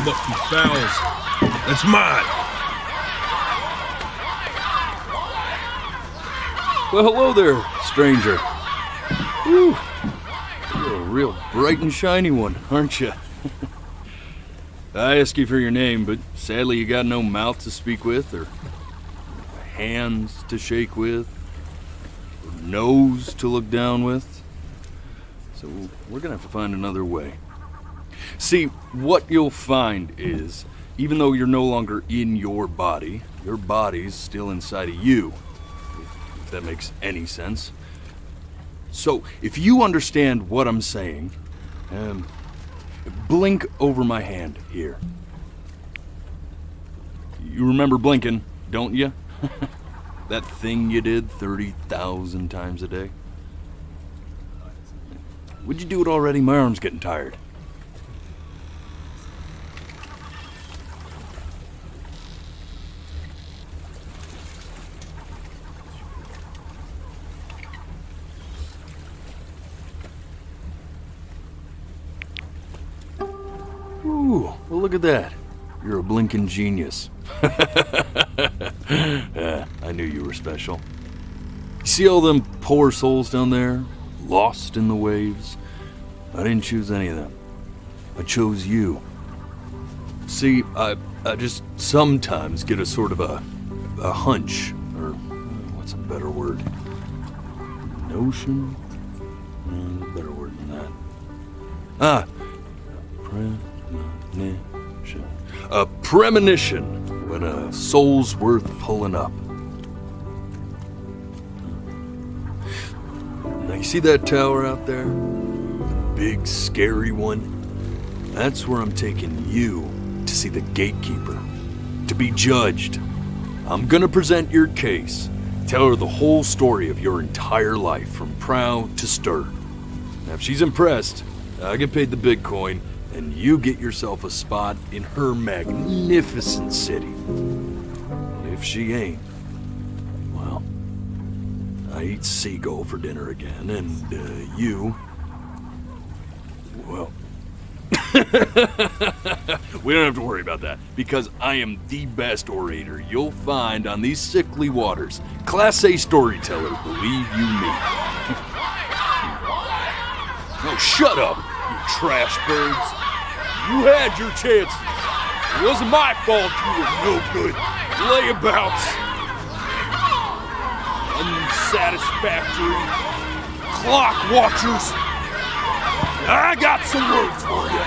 come up from fouls. That's mine. Well, hello there, stranger. Whew. You're a real bright and shiny one, aren't you? I asked you for your name, but sadly you got no mouth to speak with, or hands to shake with, or nose to look down with. So we're gonna have to find another way. See, what you'll find is, even though you're no longer in your body's still inside of you. If that makes any sense. So, if you understand what I'm saying, blink over my hand here. You remember blinking, don't you? That thing you did 30,000 times a day? Would you do it already? My arm's getting tired. Ooh, well look at that. You're a blinking genius. Yeah, I knew you were special. You see all them poor souls down there? Lost in the waves? I didn't choose any of them. I chose you. See, I just sometimes get a sort of a hunch, or what's a better word? Notion? A better word than that. A premonition when a soul's worth pulling up. Now you see that tower out there? The big scary one? That's where I'm taking you to see the gatekeeper, to be judged. I'm gonna present your case, tell her the whole story of your entire life from proud to stern. Now if she's impressed, I get paid the big coin, and you get yourself a spot in her magnificent city. If she ain't, well, I eat seagull for dinner again, and you, well, we don't have to worry about that, because I am the best orator you'll find on these sickly waters. Class A storyteller, believe you me. Oh, shut up, you trash birds. You had your chances. It wasn't my fault you were no good. Layabouts. Unsatisfactory. Clock watchers. I got some words for you.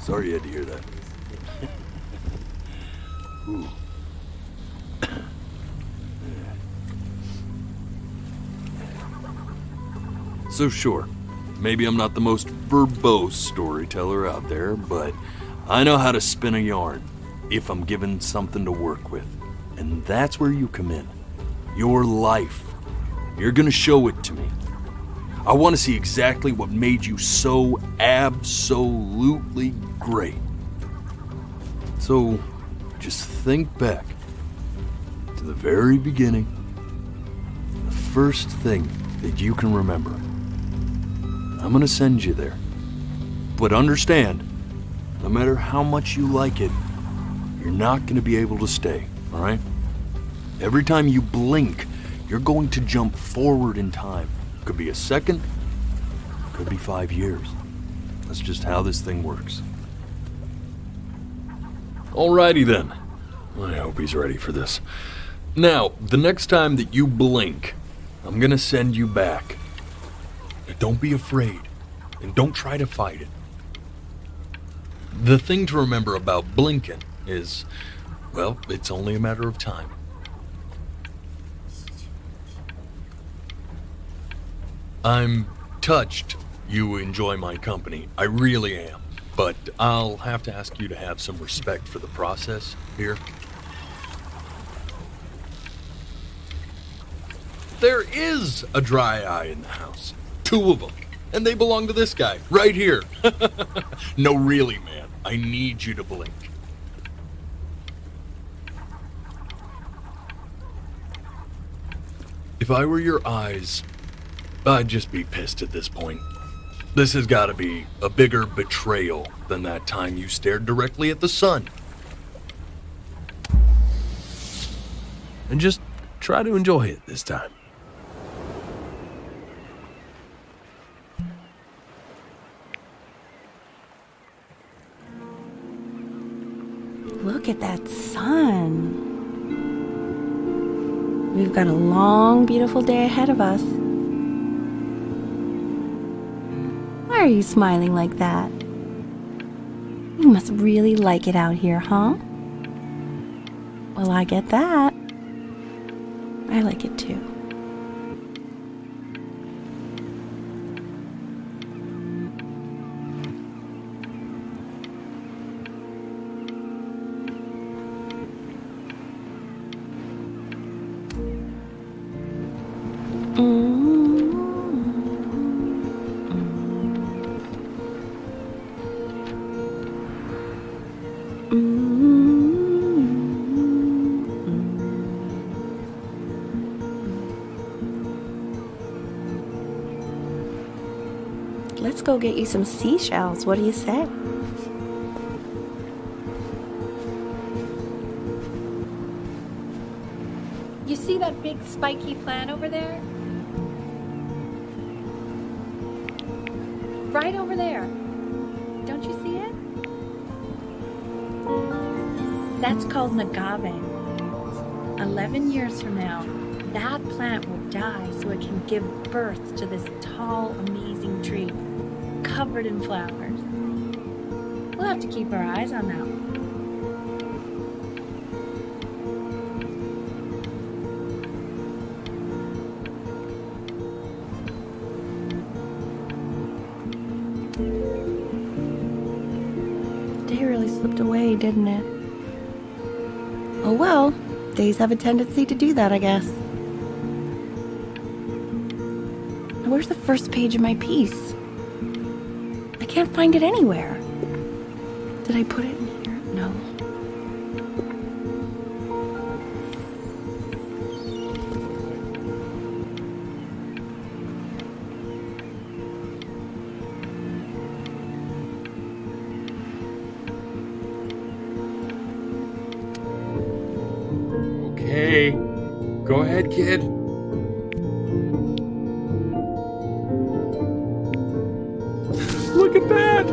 Sorry you had to hear that. Ooh. So sure, maybe I'm not the most verbose storyteller out there, but I know how to spin a yarn if I'm given something to work with. And that's where you come in. Your life. You're gonna show it to me. I want to see exactly what made you so absolutely great. So, just think back to the very beginning, the first thing that you can remember. I'm gonna send you there. But understand, no matter how much you like it, you're not gonna be able to stay, alright? Every time you blink, you're going to jump forward in time. Could be a second, could be 5 years. That's just how this thing works. Alrighty then. I hope he's ready for this. Now, the next time that you blink, I'm gonna send you back. Now, don't be afraid, and don't try to fight it. The thing to remember about blinking is, well, it's only a matter of time. I'm touched you enjoy my company. I really am. But I'll have to ask you to have some respect for the process here. There is a dry eye in the house. 2 of them. And they belong to this guy, right here. No, really, man. I need you to blink. If I were your eyes, I'd just be pissed at this point. This has got to be a bigger betrayal than that time you stared directly at the sun. And just try to enjoy it this time. Look at that sun. We've got a long, beautiful day ahead of us. Why are you smiling like that? You must really like it out here, huh? Well, I get that. I like it too. Let's go get you some seashells. What do you say? You see that big spiky plant over there? Right over there. Don't you see it? That's called an agave. 11 years from now, that plant will die so it can give birth to this tall, amazing tree, covered in flowers. We'll have to keep our eyes on that one. The day really slipped away, didn't it? Oh well, days have a tendency to do that, I guess. Now, where's the first page of my piece? I can't find it anywhere. Did I put it in here? No. Okay, go ahead, kid. Look at that!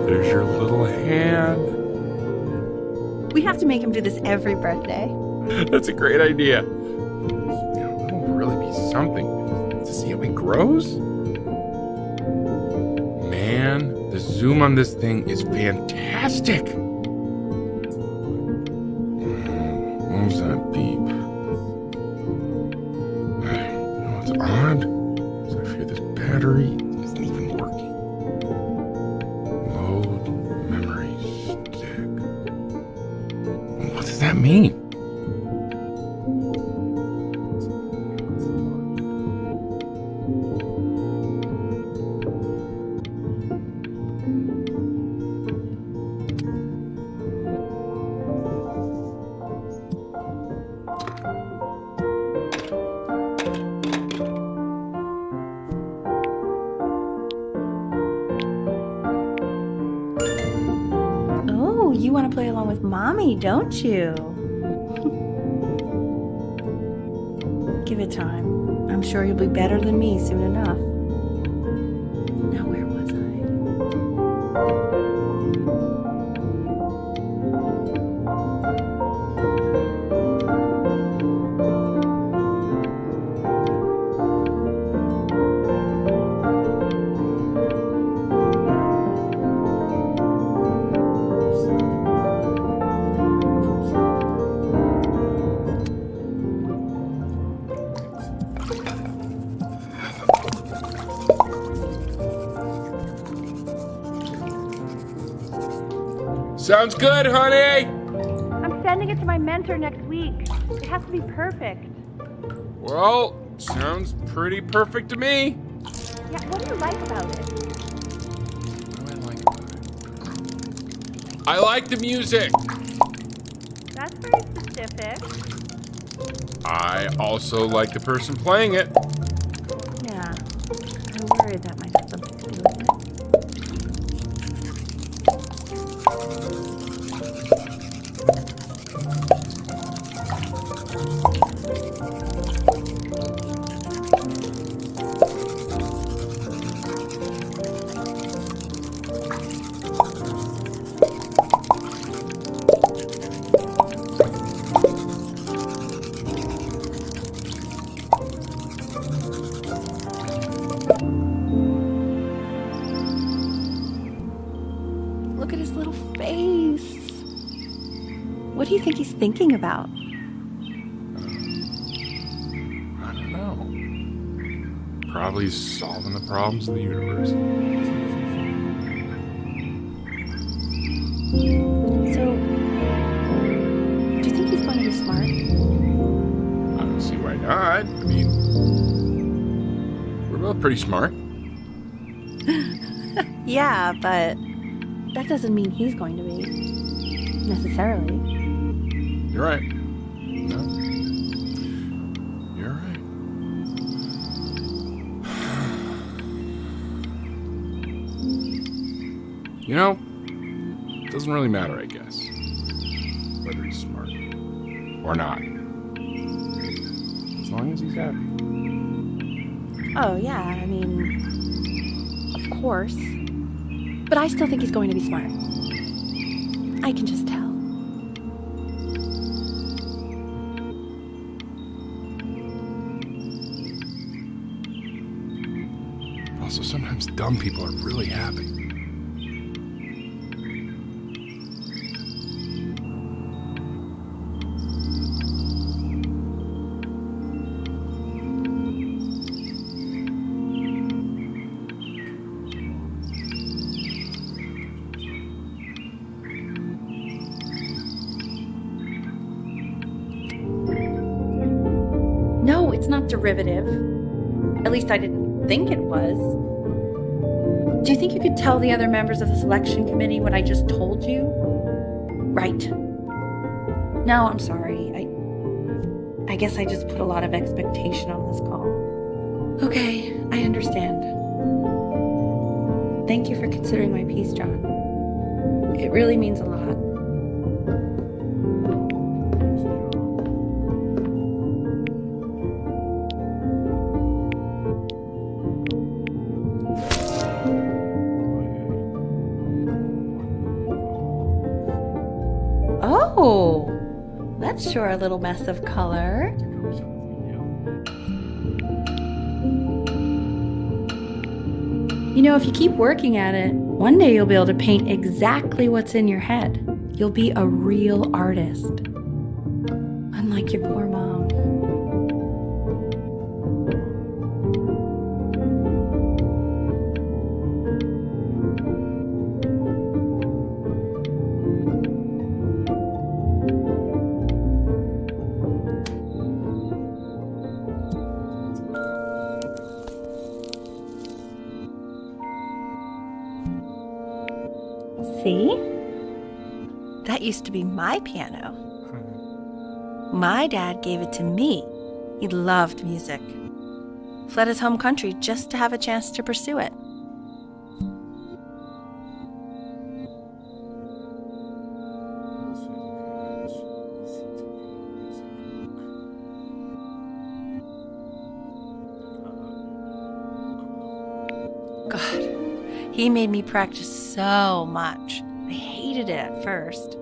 There's your little hand. We have to make him do this every birthday. That's a great idea. That'll really be something to see how he grows. Man, the zoom on this thing is fantastic. What was that beep? You know what's odd? Is I fear this battery isn't even working. Load memory stick. What does that mean? Oh, you want to play along with Mommy, don't you? Give it time. I'm sure you'll be better than me soon enough. Now, where was Sounds good, honey! I'm sending it to my mentor next week. It has to be perfect. Well, sounds pretty perfect to me. Yeah, what do you like about it? What do I like about it? I like the music. That's very specific. I also like the person playing it. Yeah, I'm worried that might have something to do with it. Look at his little face. What do you think he's thinking about? I don't know. Probably solving the problems of the universe. So, do you think he's going to be smart? I don't see why not. I mean, we're both pretty smart. Yeah, but that doesn't mean he's going to be. Necessarily. You're right. No. You're right. You know, it doesn't really matter, I guess, whether he's smart or not. As long as he's happy. Oh, yeah, I mean, of course. But I still think he's going to be smart. I can just tell. Also, sometimes dumb people are really happy. No, it's not derivative. At least I didn't think it was. Do you think you could tell the other members of the selection committee what I just told you? Right. No, I'm sorry. I guess I just put a lot of expectation on this call. Okay, I understand. Thank you for considering my piece, John. It really means a lot. Oh, that's sure a little mess of color. You know, if you keep working at it, one day you'll be able to paint exactly what's in your head. You'll be a real artist. Unlike your poor mom. See? That used to be my piano. My dad gave it to me. He loved music. Fled his home country just to have a chance to pursue it. God, he made me practice so much. I hated it at first.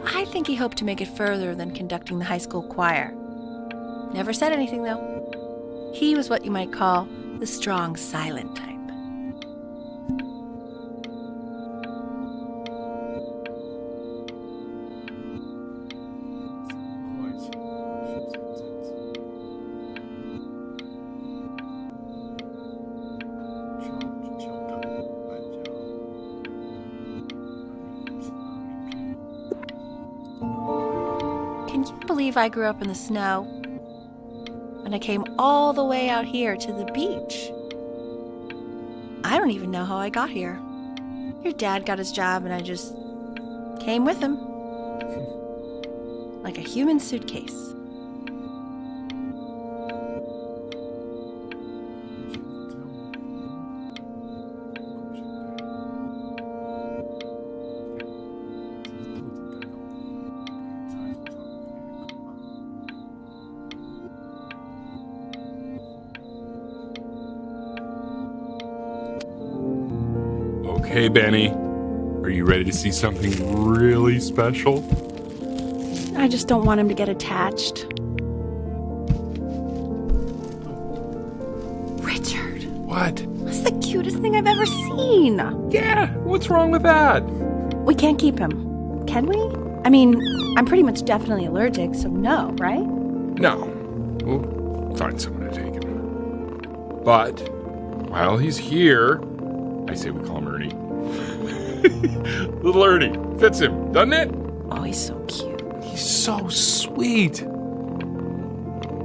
I think he hoped to make it further than conducting the high school choir. Never said anything, though. He was what you might call the strong, silent type. Can you believe I grew up in the snow? And I came all the way out here to the beach. I don't even know how I got here. Your dad got his job and I just came with him. Like a human suitcase. Okay, Benny. Are you ready to see something really special? I just don't want him to get attached. Richard, What? that's the cutest thing I've ever seen. Yeah, what's wrong with that? We can't keep him, can we? I mean, I'm pretty much definitely allergic, so no, right? No. We'll find someone to take him. But while he's here, I say we call him Ernie. Little Ernie. Fits him, doesn't it? Oh, he's so cute. He's so sweet.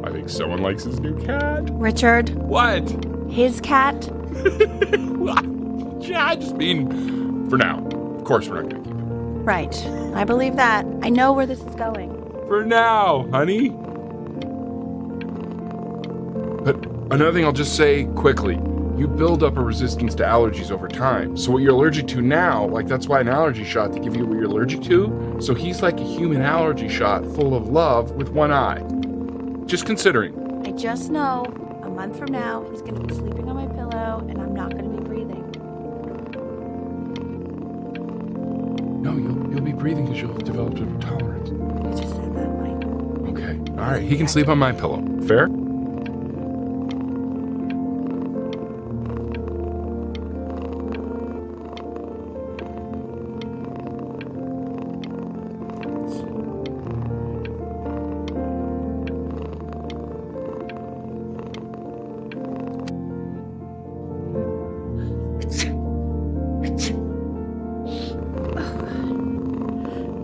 I think someone likes his new cat. Richard, What? his cat? Yeah, I just mean, for now. Of course we're not going to keep him. Right. I believe that. I know where this is going. For now, honey. But another thing I'll just say quickly. You build up a resistance to allergies over time. So what you're allergic to now, like that's why an allergy shot to give you what you're allergic to. So he's like a human allergy shot full of love with one eye. Just considering. I just know a month from now, he's going to be sleeping on my pillow and I'm not going to be breathing. No, you'll be breathing because you'll have developed a tolerance. You just said that, Mike. Okay. All right. He can sleep on my pillow. Fair?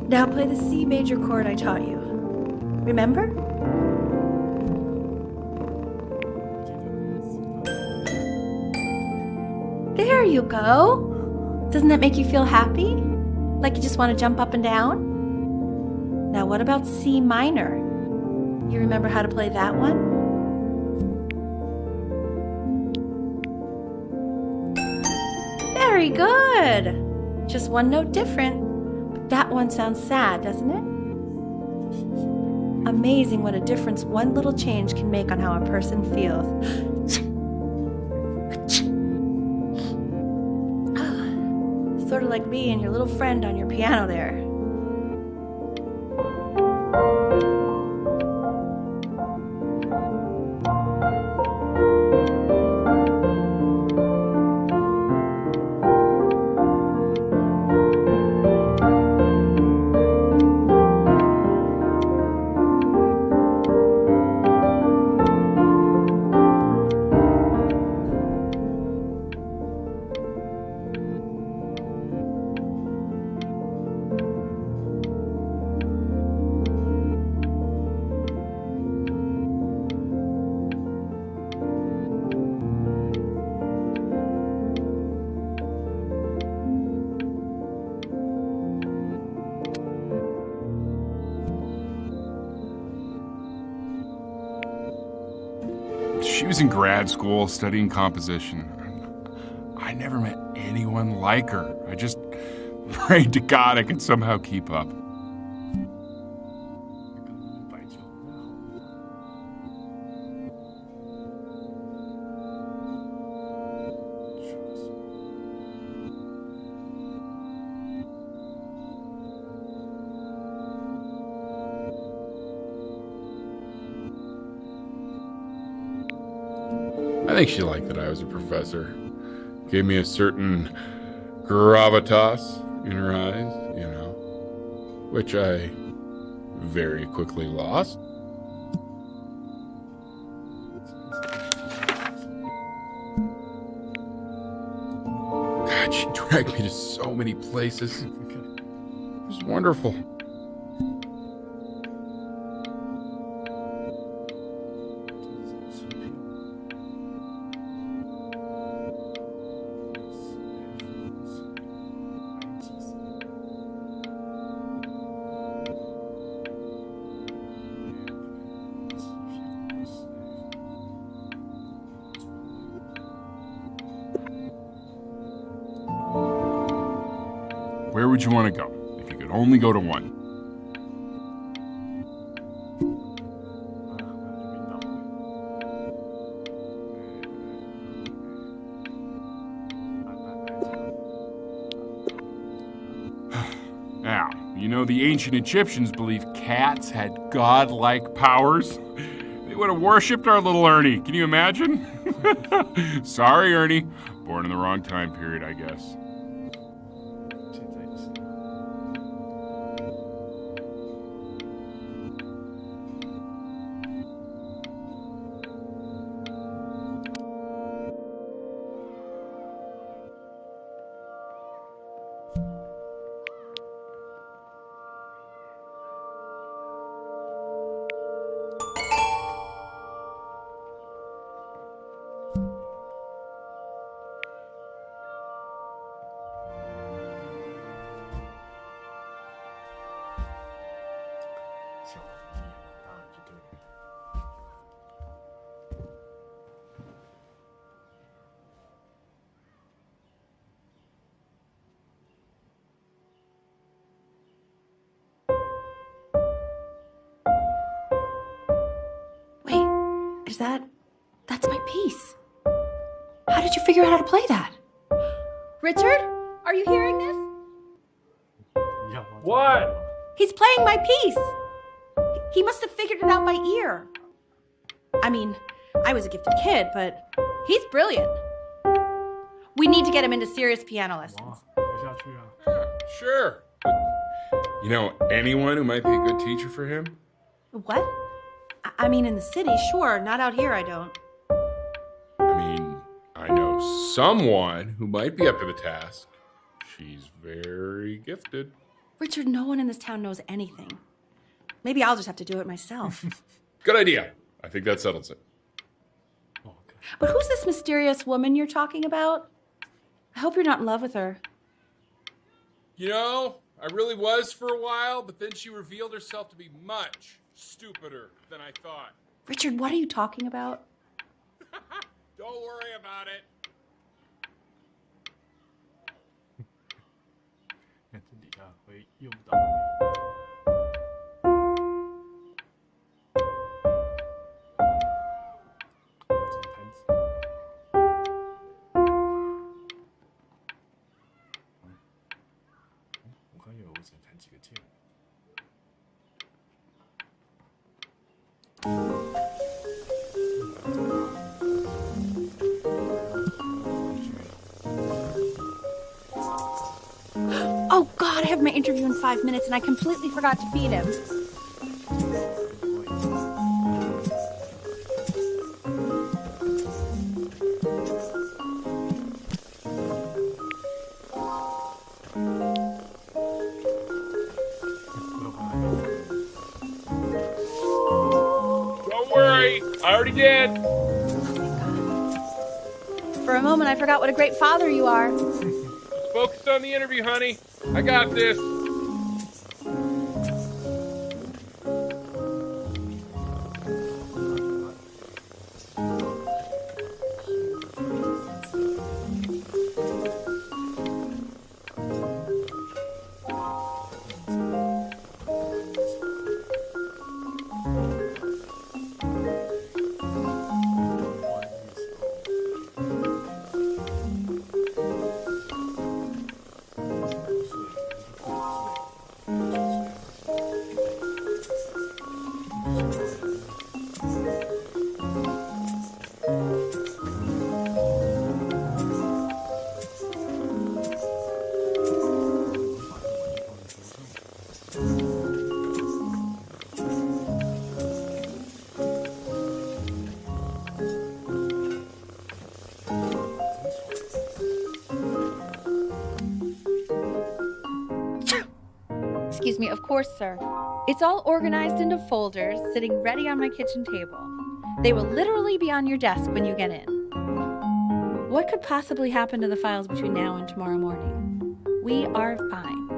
Now play the C major chord I taught you. Remember? There you go. Doesn't that make you feel happy? Like you just want to jump up and down? Now what about C minor? You remember how to play that one? Very good. Just one note different. That one sounds sad, doesn't it? Amazing what a difference one little change can make on how a person feels. Sort of like me and your little friend on your piano there. She was in grad school studying composition. I never met anyone like her. I just prayed to God I could somehow keep up. I think she liked that I was a professor. Gave me a certain gravitas in her eyes, you know, which I very quickly lost. God, she dragged me to so many places. It was wonderful. would you want to go if you could only go to one? Now, you know the ancient Egyptians believed cats had godlike powers. They would have worshipped our little Ernie. Can you imagine? Sorry, Ernie. Born in the wrong time period, I guess. That's my piece. How did you figure out how to play that? Richard, are you hearing this? What? He's playing my piece. He must have figured it out by ear. I mean, I was a gifted kid, but he's brilliant. We need to get him into serious piano lessons. Sure. You know anyone who might be a good teacher for him? What? I mean, in the city, sure. Not out here, I don't. I mean, I know someone who might be up to the task. She's very gifted. Richard, no one in this town knows anything. Maybe I'll just have to do it myself. Good idea. I think that settles it. But who's this mysterious woman you're talking about? I hope you're not in love with her. You know, I really was for a while, but then she revealed herself to be much stupider than I thought. Richard, what are you talking about? Don't worry about it. Oh God, I have my interview in 5 minutes and I completely forgot to feed him. Don't worry, I already did. For a moment, I forgot what a great father you are. Focused on the interview, honey. I got this. Excuse me, of course, sir. It's all organized into folders, sitting ready on my kitchen table. They will literally be on your desk when you get in. What could possibly happen to the files between now and tomorrow morning? We are fine.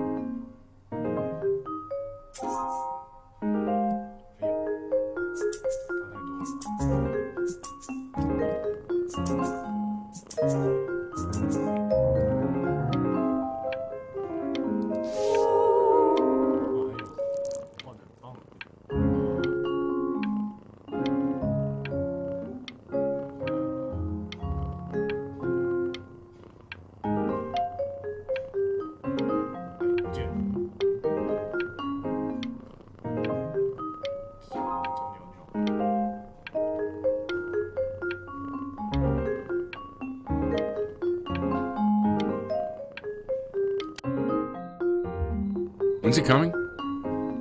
When's he coming?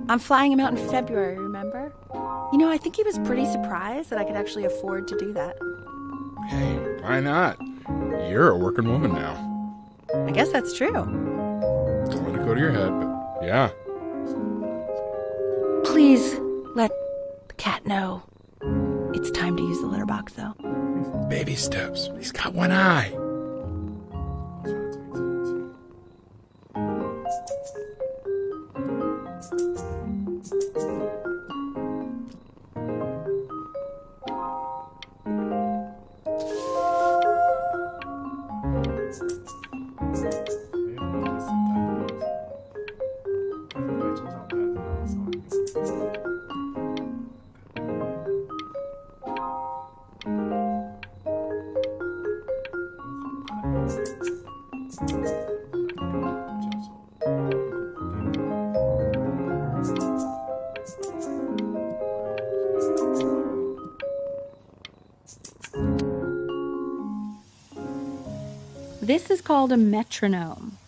I'm flying him out in February, remember? You know, I think he was pretty surprised that I could actually afford to do that. Hey, why not? You're a working woman now. I guess that's true. Don't let it go to your head, but yeah. Please let the cat know. It's time to use the litter box, though. Baby steps. He's got one eye. This is called a metronome.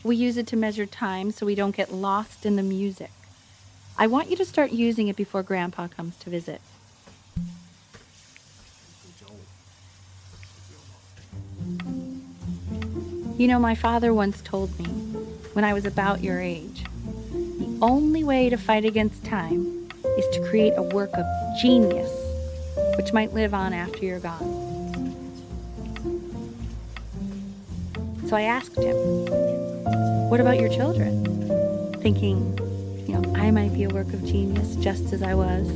We use it to measure time so we don't get lost in the music. I want you to start using it before Grandpa comes to visit. You know, my father once told me, when I was about your age, the only way to fight against time is to create a work of genius, which might live on after you're gone. So I asked him, what about your children? Thinking, you know, I might be a work of genius just as I was.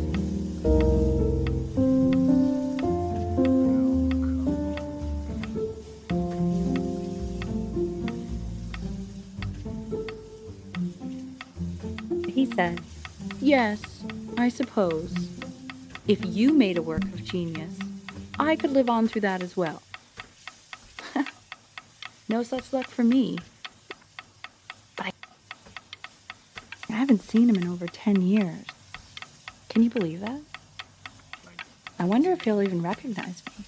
He said, yes, I suppose. If you made a work of genius, I could live on through that as well. No such luck for me. But I haven't seen him in over 10 years. Can you believe that? I wonder if he'll even recognize me.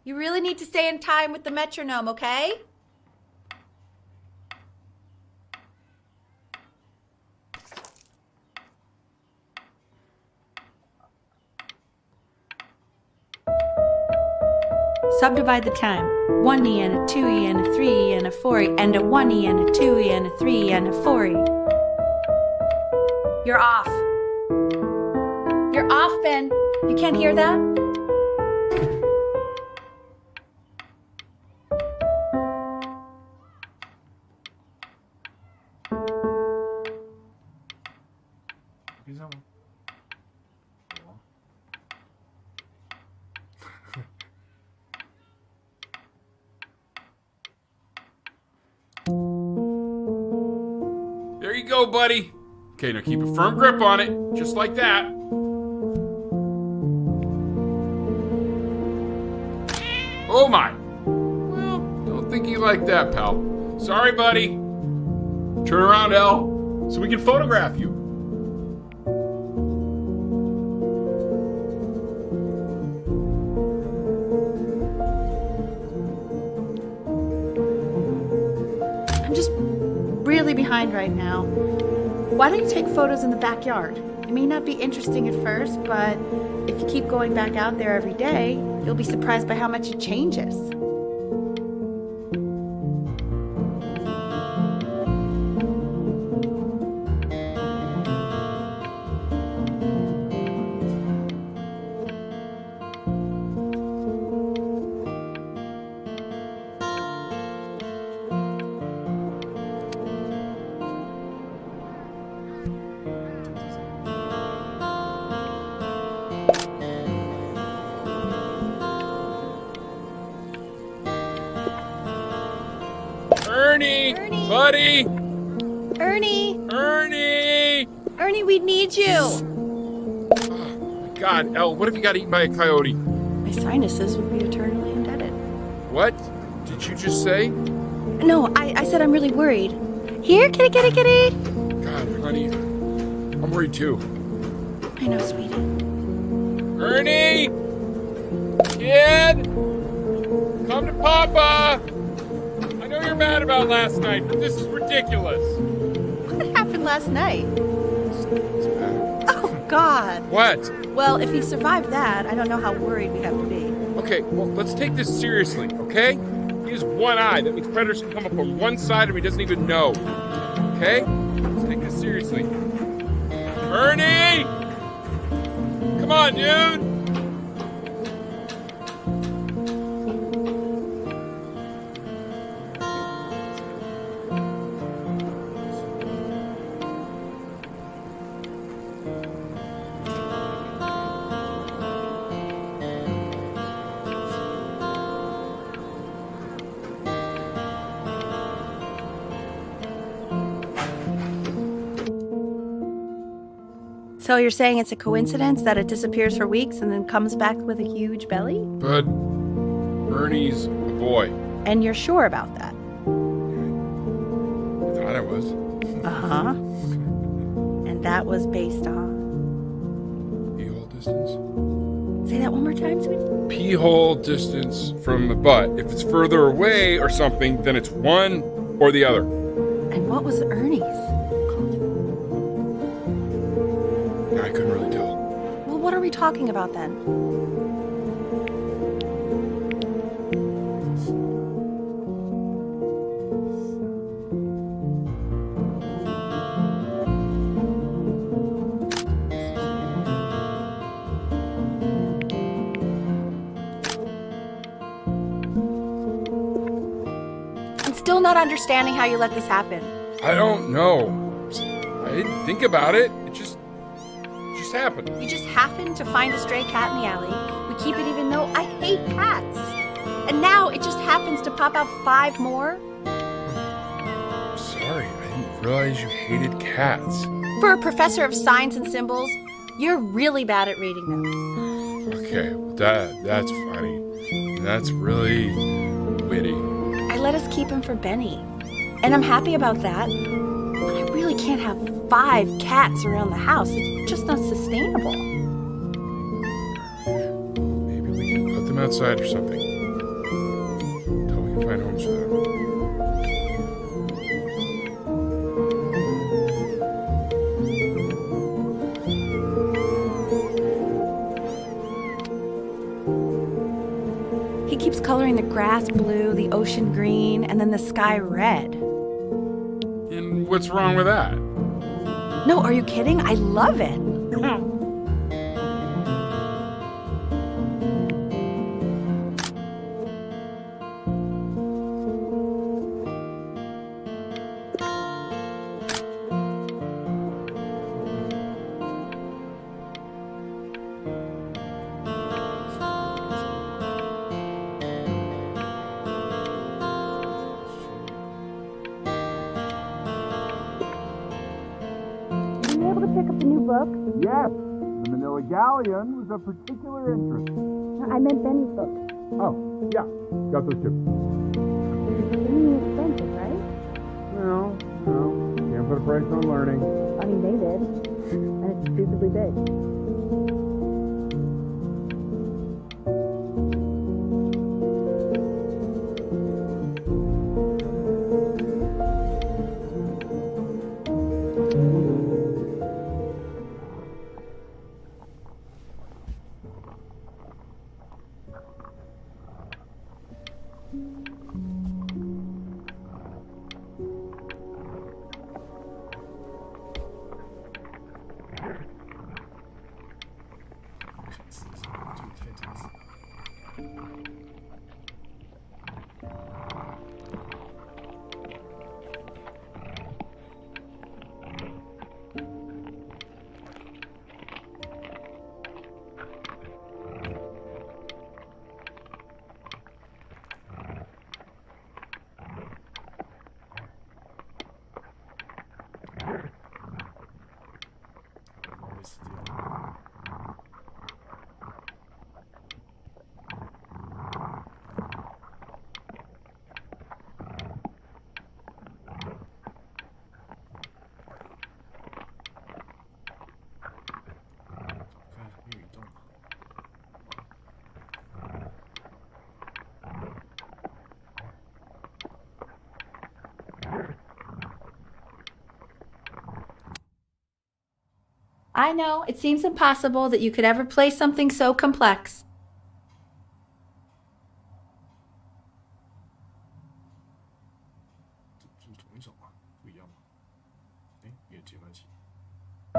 You really need to stay in time with the metronome, okay? Subdivide the time. 1E and a 2E and a 3E and a 4E and a 1E and a 2E and a 3E and a 4E. You're off. You're off, Ben. You can't hear that? There you go, buddy. Okay, now keep a firm grip on it, just like that. Oh my. Well, don't think you like that, pal. Sorry, buddy. Turn around, Elle, so we can photograph you. I'm just really behind right now. Why don't you take photos in the backyard? It may not be interesting at first, but if you keep going back out there every day, you'll be surprised by how much it changes. Ernie! Buddy! Ernie! Ernie! We need you! Oh, my God, Elle, what if you got eaten by a coyote? My sinuses would be eternally indebted. What did you just say? No, I said I'm really worried. Here, kitty, kitty, kitty! God, honey, I'm worried too. I know, sweetie. Ernie! Kid! Come to Papa! I know you're mad about last night, but this is ridiculous. What happened last night? It's bad. Oh, God. What? Well, if he survived that, I don't know how worried we have to be. Okay, well, let's take this seriously, okay? He has one eye. That means predators can come up on one side of him he doesn't even know. Okay? Let's take this seriously. Ernie! Come on, dude! So you're saying it's a coincidence that it disappears for weeks and then comes back with a huge belly? But Ernie's a boy. And you're sure about that? I thought I was. Uh-huh. And that was based on... Pee-hole distance? Say that one more time, sweetie. Pee-hole distance from the butt. If it's further away or something, then it's one or the other. And what was Ernie's? I couldn't really tell. Well, what are we talking about then? I'm still not understanding how you let this happen. I don't know. I didn't think about it. It just happened. You just happened to find a stray cat in the alley. We keep it even though I hate cats. And now it just happens to pop out 5 more? Sorry, I didn't realize you hated cats. For a professor of signs and symbols, you're really bad at reading them. Okay, that's funny. That's really witty. I let us keep him for Benny. And I'm happy about that. But I really can't have 5 cats around the house. It's just not sustainable. Maybe we can put them outside or something. Until we can find homes for them. He keeps coloring the grass blue, the ocean green, and then the sky red. And what's wrong with that? No, are you kidding? I love it. Able to pick up the new book? Yes, the Manila Galleon was of particular interest. I meant Benny's book. Oh, yeah, got those too. It's expensive, right? No, can't put a price on learning. I mean, they did. And it's stupidly big. I know, it seems impossible that you could ever play something so complex.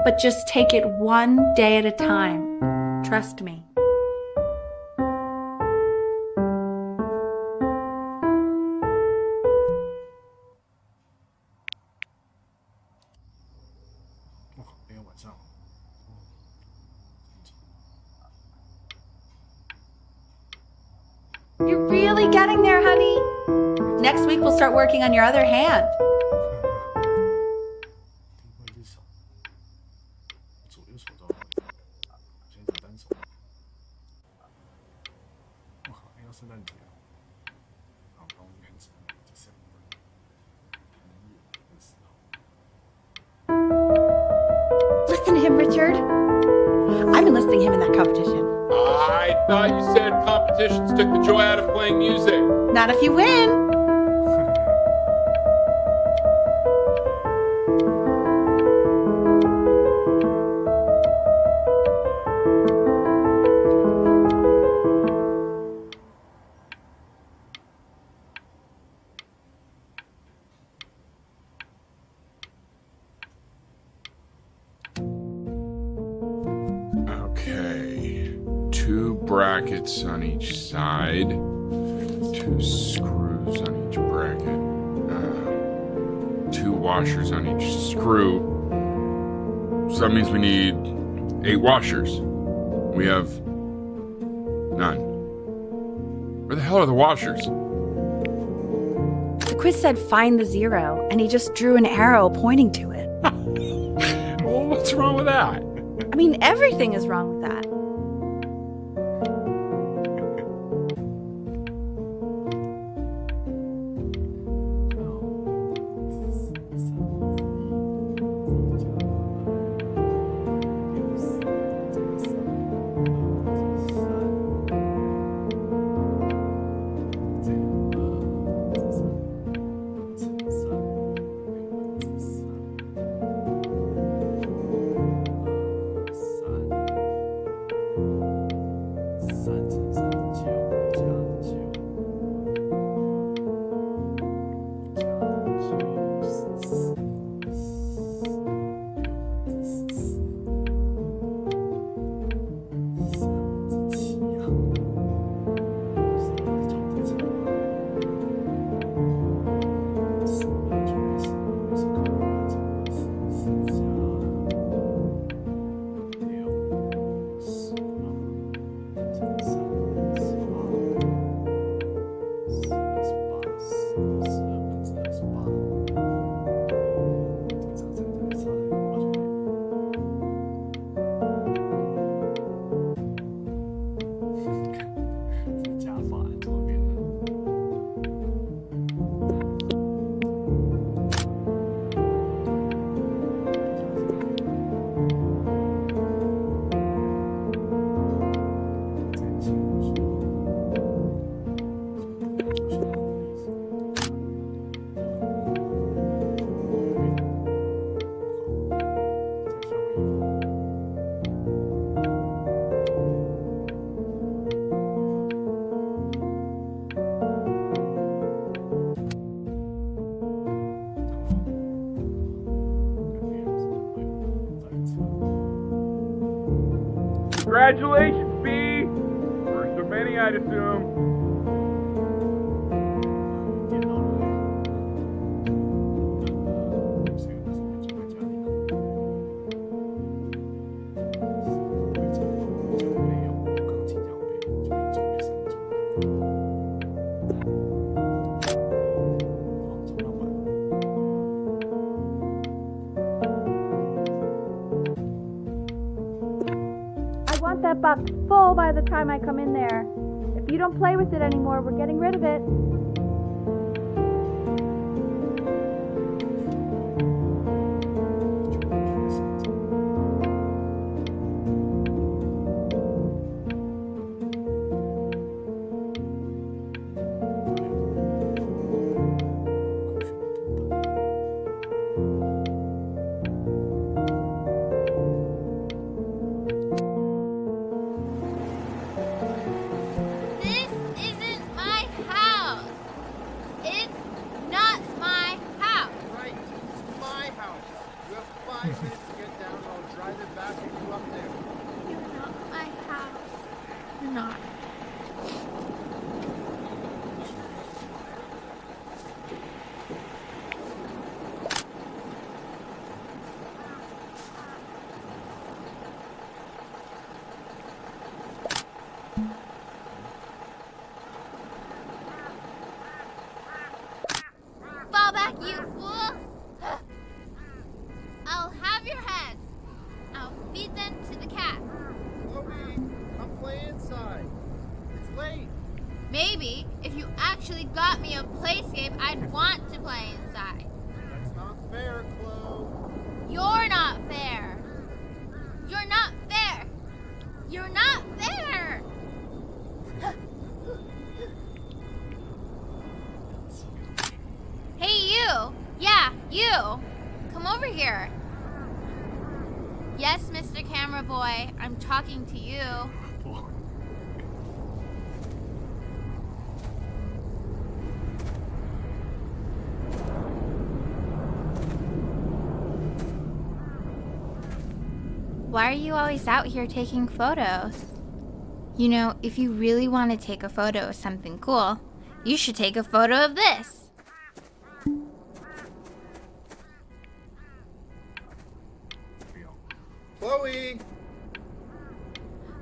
But just take it one day at a time. Trust me. You're really getting there, honey. Next week we'll start working on your other hand. Listen to him, Richard. I'm enlisting him in that competition. I thought you said competitions took the joy out of playing music. Not if you win. Okay, 2 brackets on each side, 2 screws on each bracket, 2 washers on each screw. So that means we need 8 washers. We have none. Where the hell are the washers? The quiz said find the 0, and he just drew an arrow pointing to it. Well, what's wrong with that? I mean, everything is wrong with that. Congratulations, B! First of many, I'd assume. That box full by the time I come in there. If you don't play with it anymore, we're getting rid of it. Not. Fall back, you fool! I'll have your heads. I'll feed them to the cat. Chloe, come play inside. It's late. Maybe if you actually got me a playscape, I'd want to play inside. That's not fair, Chloe. You're not fair. You're not fair. You're not fair. Hey, you. Yeah, you. Come over here. Yes, Mr. Camera Boy, I'm talking to you. Why are you always out here taking photos? You know, if you really want to take a photo of something cool, you should take a photo of this. Chloe!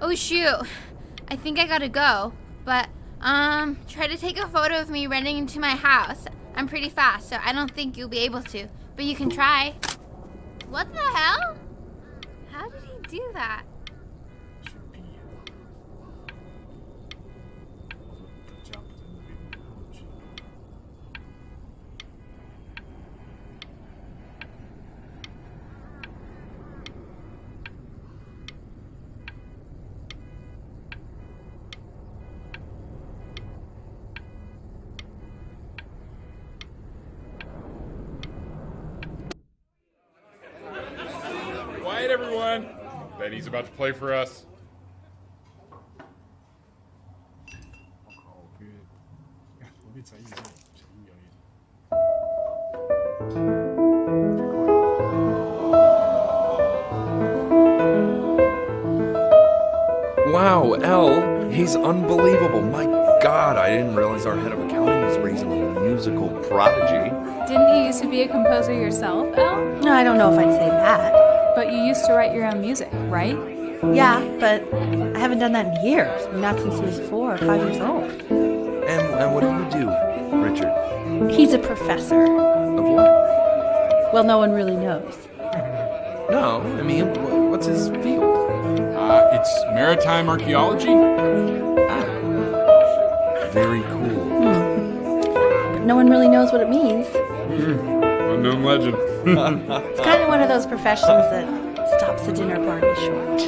Oh shoot, I think I gotta go, but try to take a photo of me running into my house. I'm pretty fast, so I don't think you'll be able to, but you can try. What the hell? How did he do that? Quiet, everyone. Betty's about to play for us. Wow, L, he's unbelievable. My God, I didn't realize our head of accounting was raising a musical prodigy. Didn't you used to be a composer yourself, Elle? No, I don't know if I'd say that. But you used to write your own music, right? Yeah, but I haven't done that in years. Not since he was 4 or 5 years old. And what do you do, Richard? He's a professor. Of what? Well, no one really knows. No, I mean, what's his field? It's maritime archaeology. Very cool. But no one really knows what it means. Unknown legend. It's kind of one of those professions that stops a dinner party short.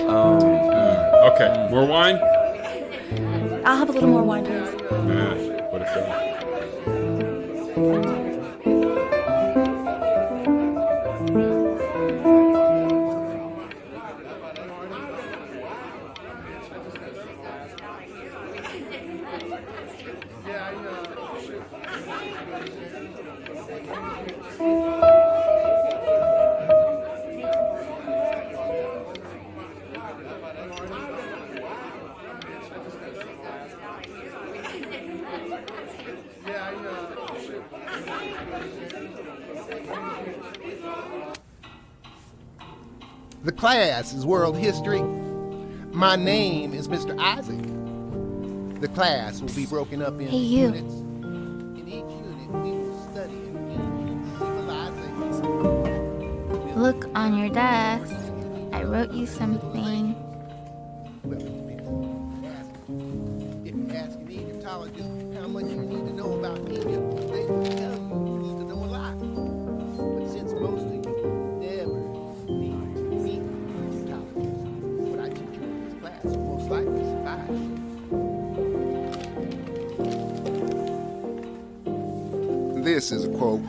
Okay, more wine? I'll have a little more wine, please. What a shame. The class is world history. My name is Mr. Isaac. The class will be broken up into Hey, you. units. In each unit, we will study ancient civilizations. Look on your desk. I wrote you something. Well, it depends. If you ask an Egyptologist how much you need to know about Egypt, they will tell you need to know a lot. But since most of you never need to meet Egyptologists, what I teach you in this class will most likely suffice. This is a quote.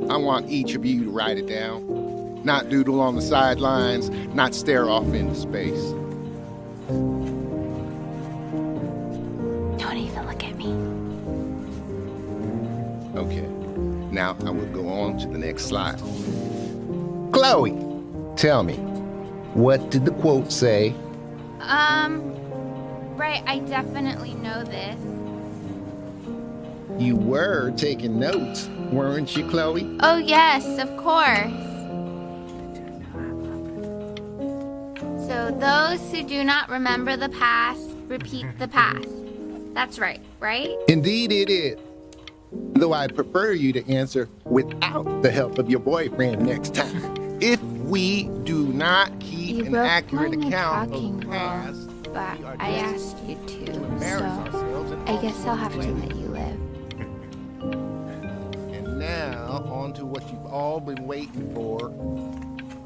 I want each of you to write it down. Not doodle on the sidelines, not stare off into space. Don't even look at me. Okay, now I will go on to the next slide. Chloe, tell me, what did the quote say? Right, I definitely know this. You were taking notes, weren't you, Chloe? Oh, yes, of course. So, those who do not remember the past, repeat the past. That's right, right? Indeed it is. Though I'd prefer you to answer without the help of your boyfriend next time. If we do not keep You an wrote accurate when you're account talking of the wrong, past, but we are I destined asked you to, to embarrass so ourselves and I guess I'll have to ultimately let you live. And now, on to what you've all been waiting for.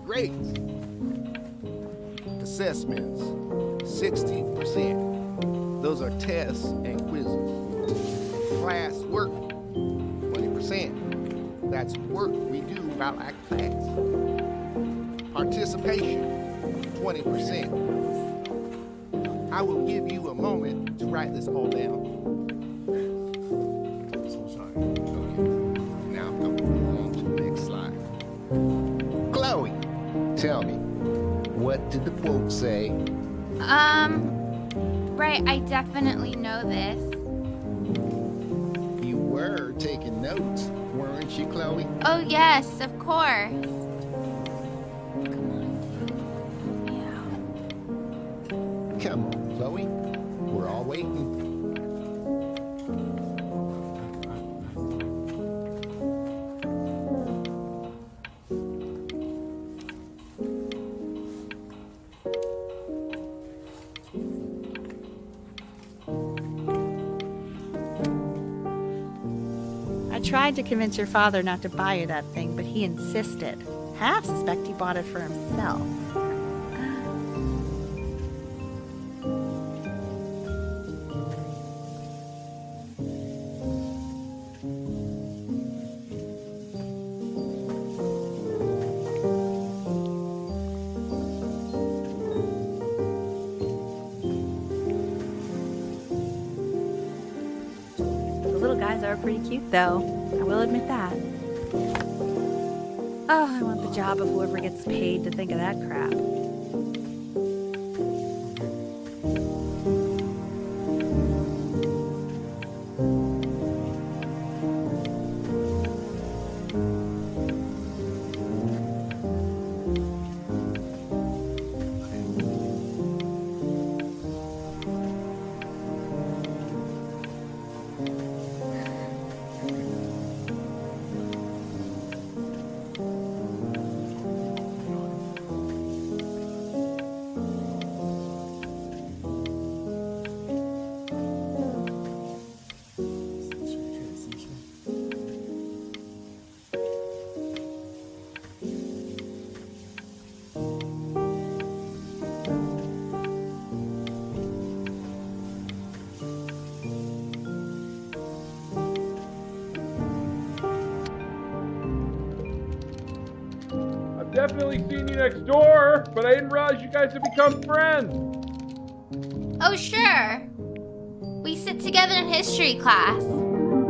Grades. Assessments, 60%. Those are tests and quizzes. Class work, 20%. That's work we do while at class. Participation, 20%. I will give you a moment to write this all down. So sorry. Okay. Now I will go on to the next slide. Chloe, tell me, what did the quote say? Right, I definitely know this. You were taking notes, weren't you, Chloe? Oh, yes, of course. Come on, dude. Help me out. Come on, Chloe. We're all waiting. I tried to convince your father not to buy you that thing, but he insisted. Half suspect he bought it for himself. The little guys are pretty cute, though. I will admit that. Oh, I want the job of whoever gets paid to think of that crap. Definitely seen you next door, but I didn't realize you guys had become friends. Oh, sure. We sit together in history class.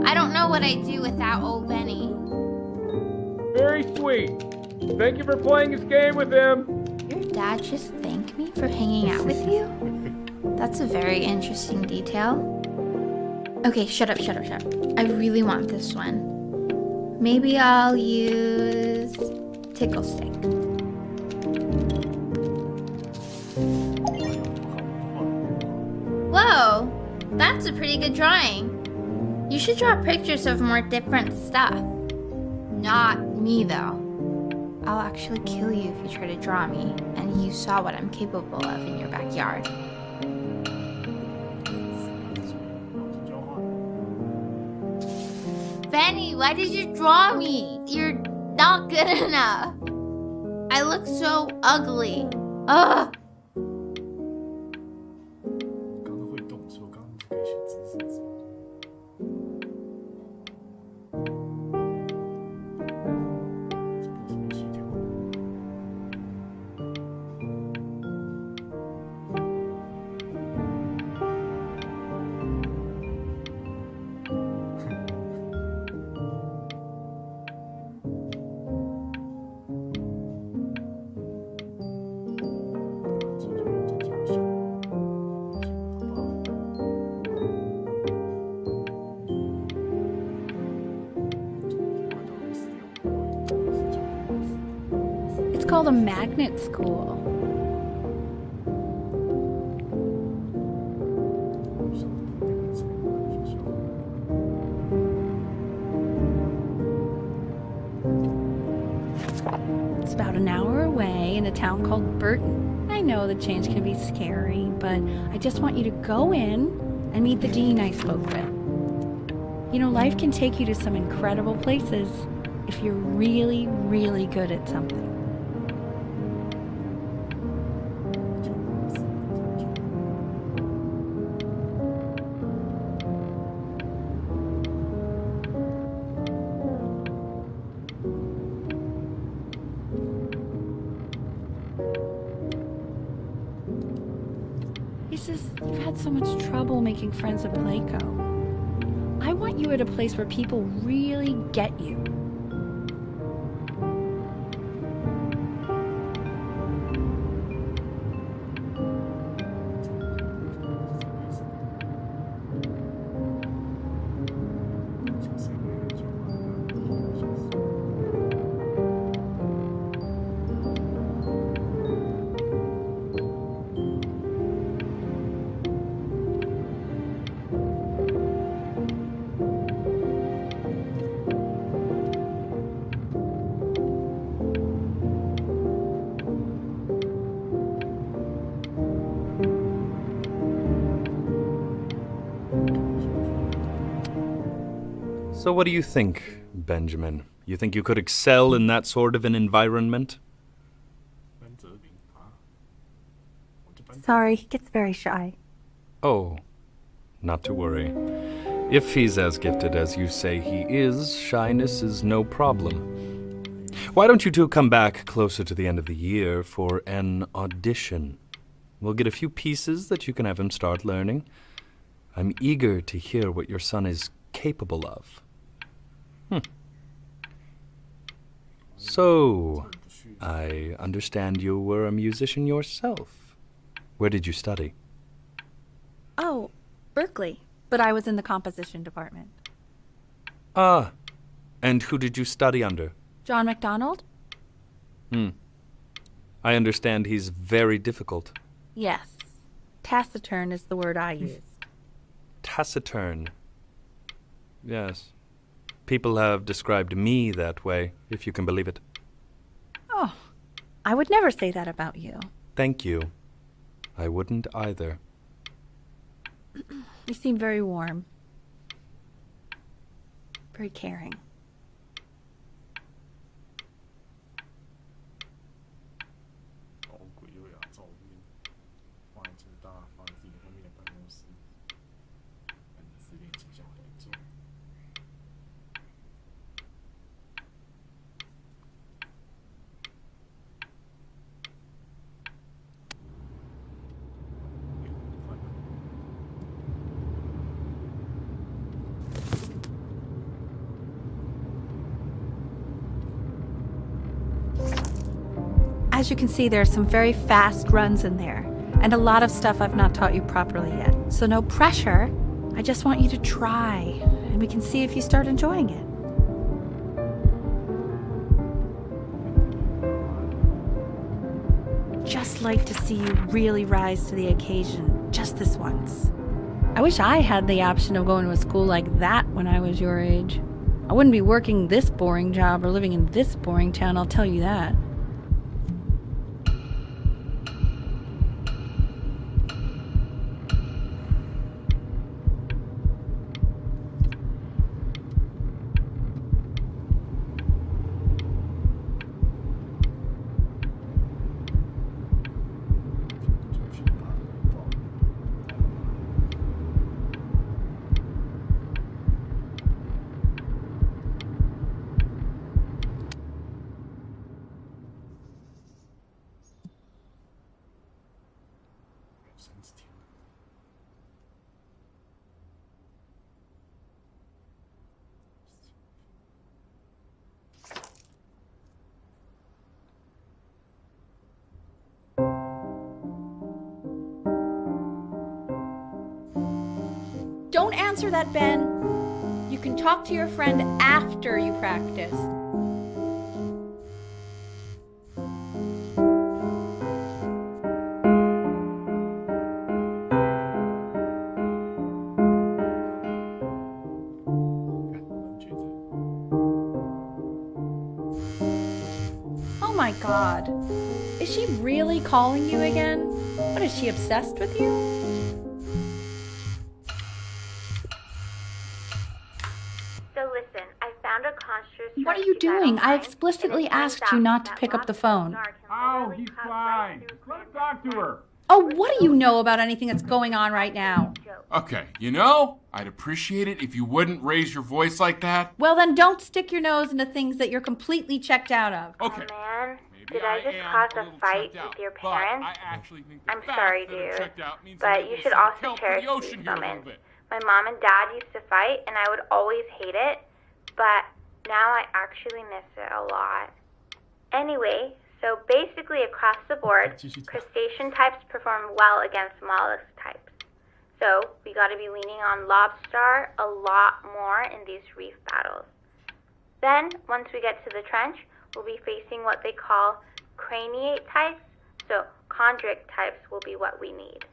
I don't know what I'd do without old Benny. Very sweet. Thank you for playing this game with him. Your dad just thanked me for hanging out with you? That's a very interesting detail. Okay, shut up. I really want this one. Maybe I'll use tickle stick. Whoa, that's a pretty good drawing. You should draw pictures of more different stuff. Not me, though. I'll actually kill you if you try to draw me, and you saw what I'm capable of in your backyard. Benny, why did you draw me? You're not good enough. I look so ugly. Ugh. It's called a magnet school. It's about an hour away in a town called Burton. I know the change can be scary, but I just want you to go in and meet the dean I spoke with. You know, life can take you to some incredible places if you're really, really good at something. You've had so much trouble making friends at Playco. I want you at a place where people really get you. So what do you think, Benjamin? You think you could excel in that sort of an environment? Sorry, he gets very shy. Oh, not to worry. If he's as gifted as you say he is, shyness is no problem. Why don't you two come back closer to the end of the year for an audition? We'll get a few pieces that you can have him start learning. I'm eager to hear what your son is capable of. So, I understand you were a musician yourself. Where did you study? Oh, Berkeley. But I was in the composition department. Ah, and who did you study under? John MacDonald? I understand he's very difficult. Yes. Taciturn is the word I use. Taciturn. Yes. People have described me that way, if you can believe it. Oh, I would never say that about you. Thank you. I wouldn't either. You seem very warm. Very caring. As you can see, there are some very fast runs in there, and a lot of stuff I've not taught you properly yet. So no pressure, I just want you to try, and we can see if you start enjoying it. Just like to see you really rise to the occasion, just this once. I wish I had the option of going to a school like that when I was your age. I wouldn't be working this boring job or living in this boring town, I'll tell you that. Don't answer that, Ben. You can talk to your friend after you practice. Oh my God. Is she really calling you again? What, is she obsessed with you? What are you doing? I explicitly asked you not to pick up the phone. Oh, he's fine. Let's talk to her. Oh, what do you know about anything that's going on right now? Okay, you know, I'd appreciate it if you wouldn't raise your voice like that. Well, then don't stick your nose into things that you're completely checked out of. Okay. Oh, man. Did I just cause a fight with your parents? I'm sorry, dude. But you should also cherish these moments. My mom and dad used to fight, and I would always hate it. But now I actually miss it a lot. Anyway, so basically across the board, crustacean types perform well against mollusk types. So we gotta be leaning on lobster a lot more in these reef battles. Then, once we get to the trench, we'll be facing what they call craniate types, so chondric types will be what we need.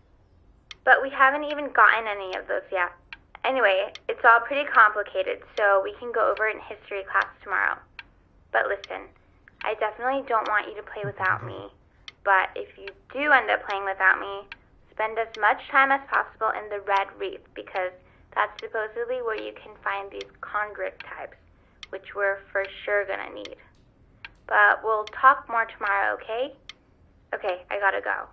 But we haven't even gotten any of those yet. Anyway, it's all pretty complicated, so we can go over it in history class tomorrow. But listen, I definitely don't want you to play without me. But if you do end up playing without me, spend as much time as possible in the red reef, because that's supposedly where you can find these chondric types, which we're for sure gonna need. But we'll talk more tomorrow, okay? Okay, I gotta go.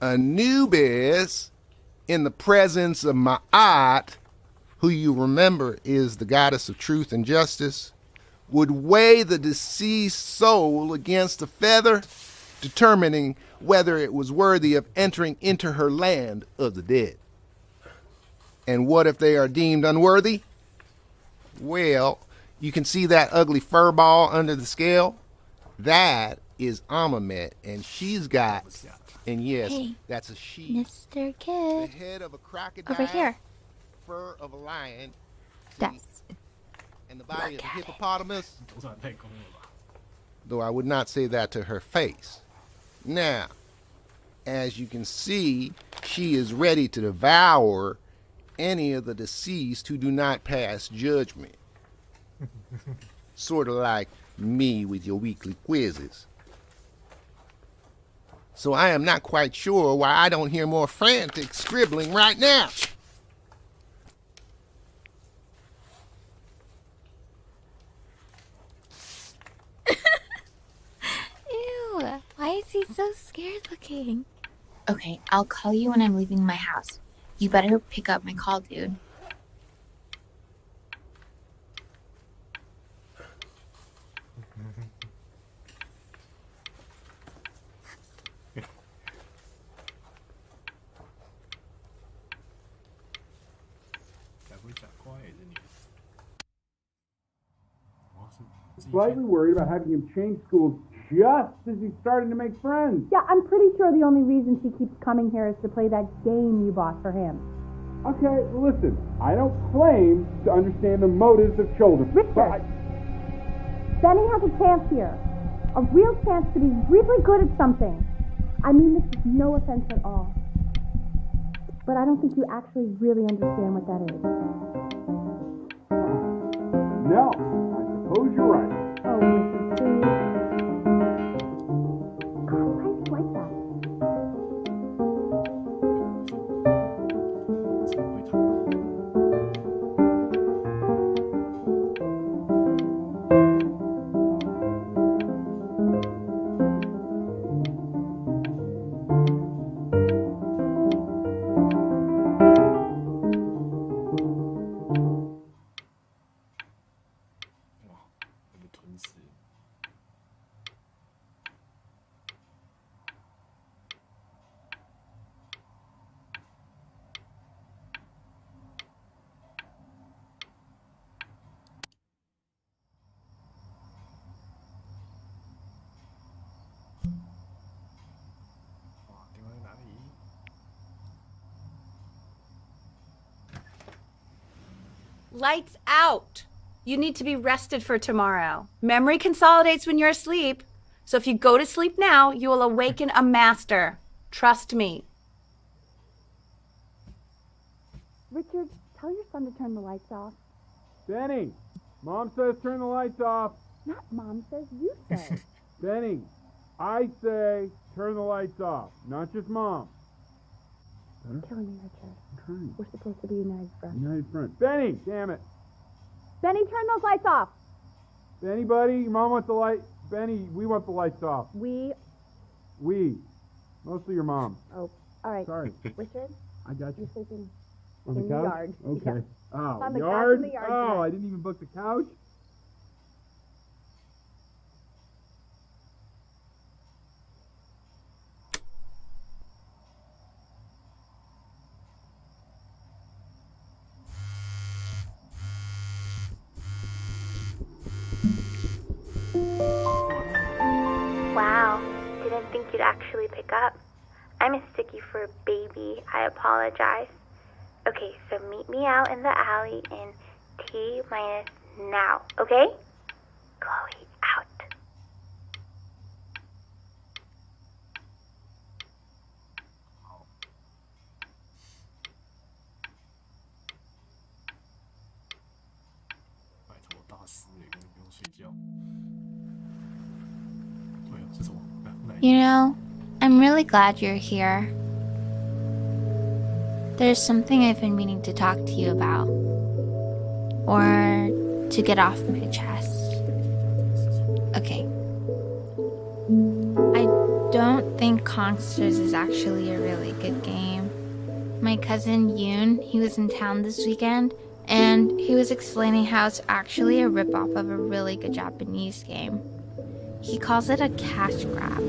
Anubis, in the presence of Ma'at, who you remember is the goddess of truth and justice, would weigh the deceased soul against a feather, determining whether it was worthy of entering into her land of the dead. And what if they are deemed unworthy? Well, you can see that ugly fur ball under the scale? That is Amamet, and she's got, and yes, Hey, that's a she. Mr. The Kid. head of a crocodile. Over here. Fur of a lion. That's. And the body Look of a at it. hippopotamus. Though I would not say that to her face. Now, as you can see, she is ready to devour any of the deceased who do not pass judgment. Sort of like me with your weekly quizzes. So I am not quite sure why I don't hear more frantic scribbling right now. Ew, why is he so scared looking? Okay, I'll call you when I'm leaving my house. You better pick up my call, dude. Slightly worried about having him change schools just as he's starting to make friends. Yeah, I'm pretty sure the only reason she keeps coming here is to play that game you bought for him. Okay, listen, I don't claim to understand the motives of children. Richard! Benny has a chance here. A real chance to be really good at something. I mean this is no offense at all. But I don't think you actually really understand what that is. No, I suppose you're right. Oh, Richard, please. God, why is he like that? Lights out. You need to be rested for tomorrow. Memory consolidates when you're asleep. So if you go to sleep now, you will awaken a master. Trust me. Richard, tell your son to turn the lights off. Benny, Mom says turn the lights off. Not Mom says, you say. Benny, I say turn the lights off, not just Mom. You're killing me, Richard. I'm trying. We're supposed to be united front. United front. Benny, damn it. Benny, turn those lights off. Benny, buddy, your Mom wants the light. Benny, we want the lights off. We. Mostly your Mom. Oh, all right. Sorry. Richard, I got you. you're sleeping On the in couch? the yard. Okay. Yeah. Oh, On the couch yard? in the yard Oh, tonight. I didn't even book the couch? Wow, didn't think you'd actually pick up. I mistook you for a baby. I apologize. Okay, so meet me out in the alley in T-minus now, okay? Chloe, out. You know, I'm really glad you're here. There's something I've been meaning to talk to you about. Or to get off my chest. Okay. I don't think Kongsters is actually a really good game. My cousin Yoon, he was in town this weekend, and he was explaining how it's actually a ripoff of a really good Japanese game. He calls it a cash grab.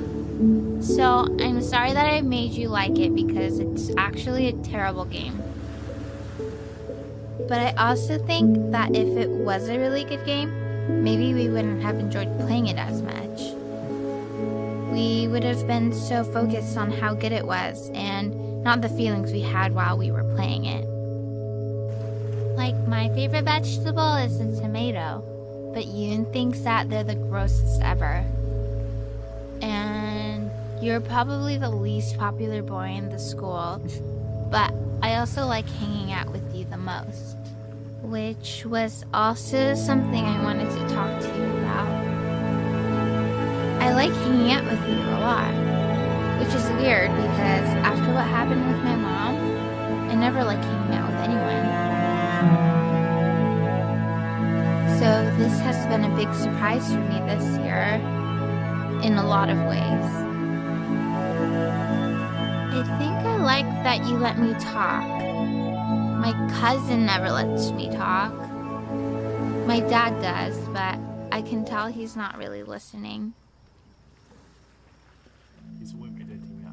So, I'm sorry that I made you like it because it's actually a terrible game. But I also think that if it was a really good game, maybe we wouldn't have enjoyed playing it as much. we would have been so focused on how good it was and not the feelings we had while we were playing it. Like, my favorite vegetable is a tomato, but Yoon thinks that they're the grossest ever. And you're probably the least popular boy in the school, but I also like hanging out with you the most, which was also something I wanted to talk to you about. I like hanging out with you a lot, which is weird because after what happened with my mom, I never like hanging out with anyone. So this has been a big surprise for me this year, in a lot of ways. I think I like that you let me talk. My cousin never lets me talk. My dad does, but I can tell he's not really listening. 其实我也没在听啊。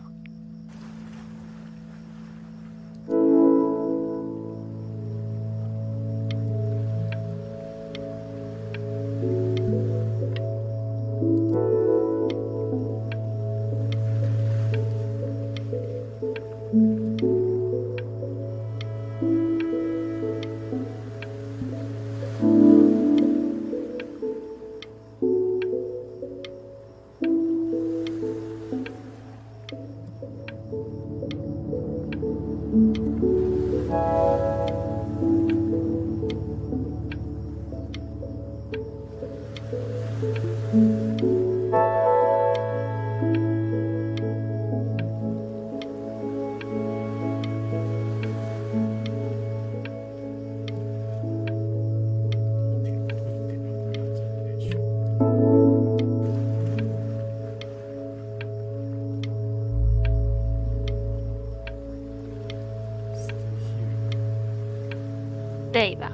Stay 吧。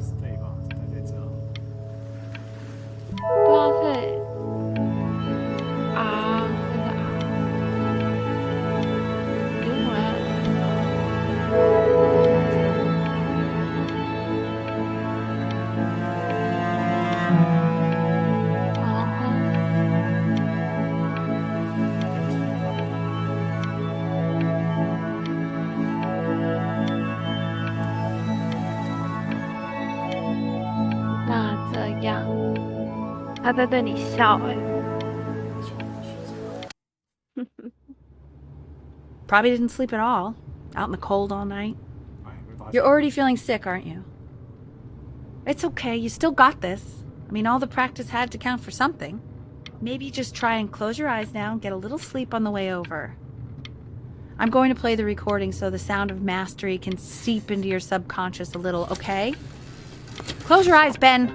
Stay 吧，待在这。对啊，所以啊，那个啊，给我来。他在对你笑Probably didn't sleep at all. Out in the cold all night. You're already feeling sick, aren't you? It's okay. You still got this. I mean, all the practice had to count for something. Maybe just try and close your eyes now and get a little sleep on the way over. I'm going to play the recording so the sound of mastery can seep into your subconscious a little, okay? Close your eyes, Ben.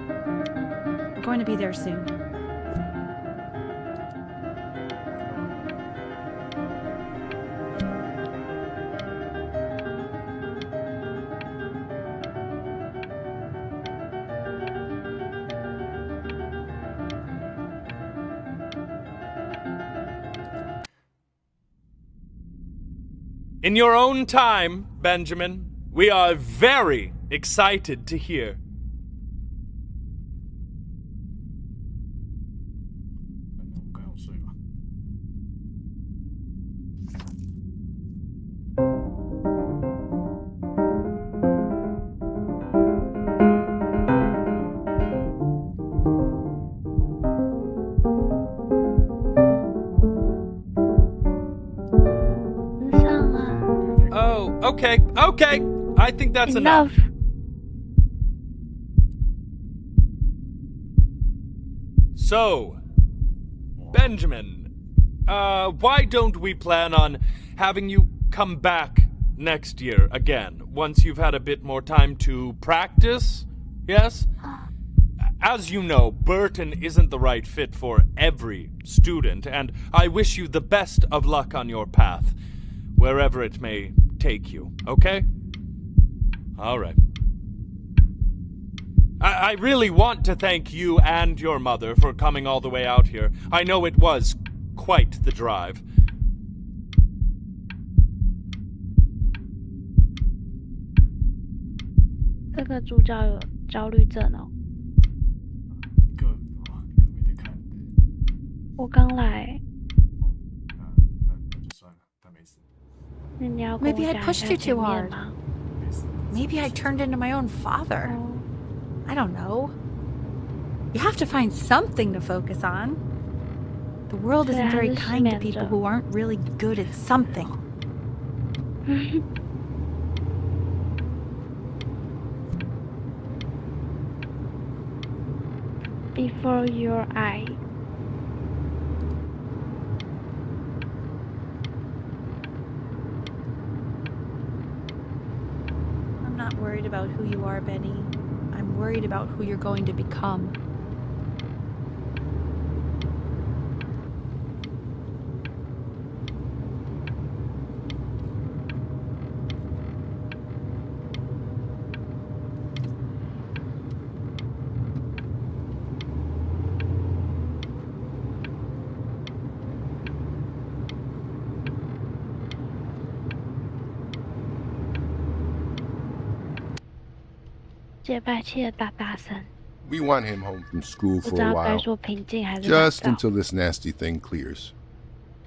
We're going to be there soon. In your own time, Benjamin, we are very excited to hear. Okay, I think that's enough. So, Benjamin, why don't we plan on having you come back next year again, once you've had a bit more time to practice? Yes? As you know, Burton isn't the right fit for every student, and I wish you the best of luck on your path, wherever it may take you, okay? All right. I really want to thank you and your mother for coming all the way out here. I know it was quite the drive. 这个主角有焦虑症哦。我刚来。那就算了，但没事。那你要跟我 Maybe I 讲一 pushed 下 you 见 too 面 hard. 吗？ Maybe I turned into my own father. I don't know. You have to find something to focus on. The world isn't very kind to people who aren't really good at something. Before your eye. I'm not worried about who you are, Benny. I'm worried about who you're going to become. We want him home from school 不 for 知 a 道该 while. 说平静还是 Just 烦躁 until this nasty thing clears.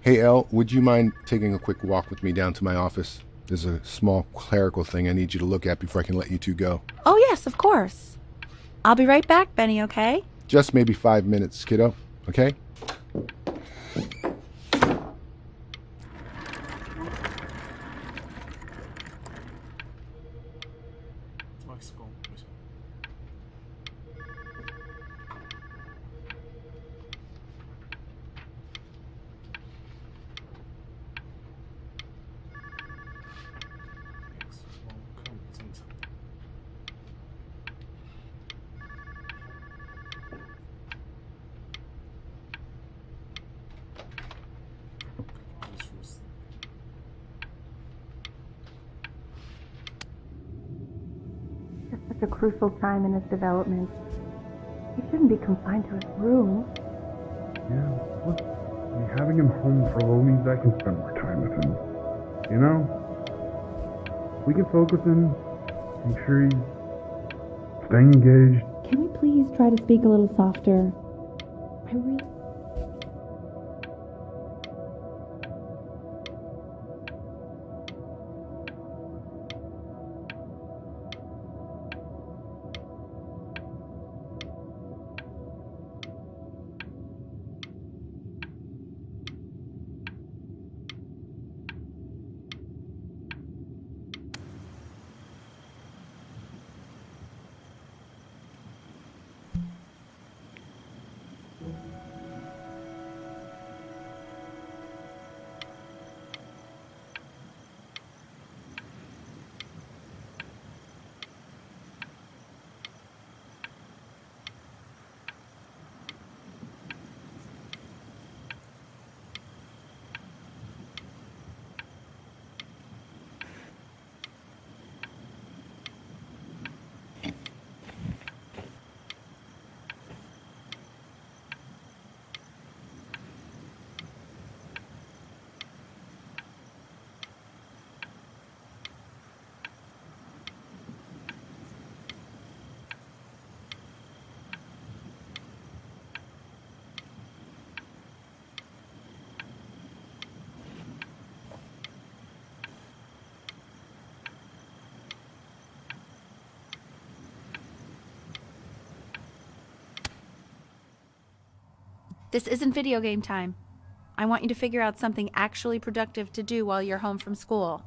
Hey, Elle, would you mind taking a quick walk with me down to my office? There's a small clerical thing I need you to look at before I can let you two go. Oh, yes, of course. I'll be right back, Benny, okay? Just maybe 5 minutes, kiddo. Okay? It's such a crucial time in his development. He shouldn't be confined to his room. Yeah, look, having him home for a little means I can spend more time with him. You know? We can focus him, make sure he's staying engaged. Can we please try to speak a little softer? I really... This isn't video game time. I want you to figure out something actually productive to do while you're home from school.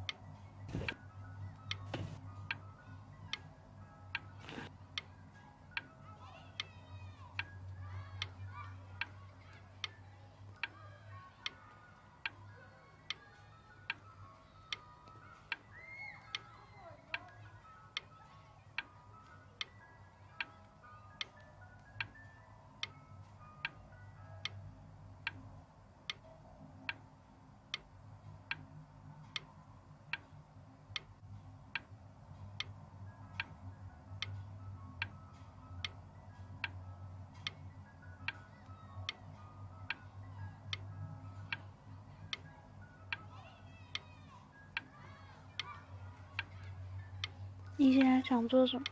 “你现在想做什么？”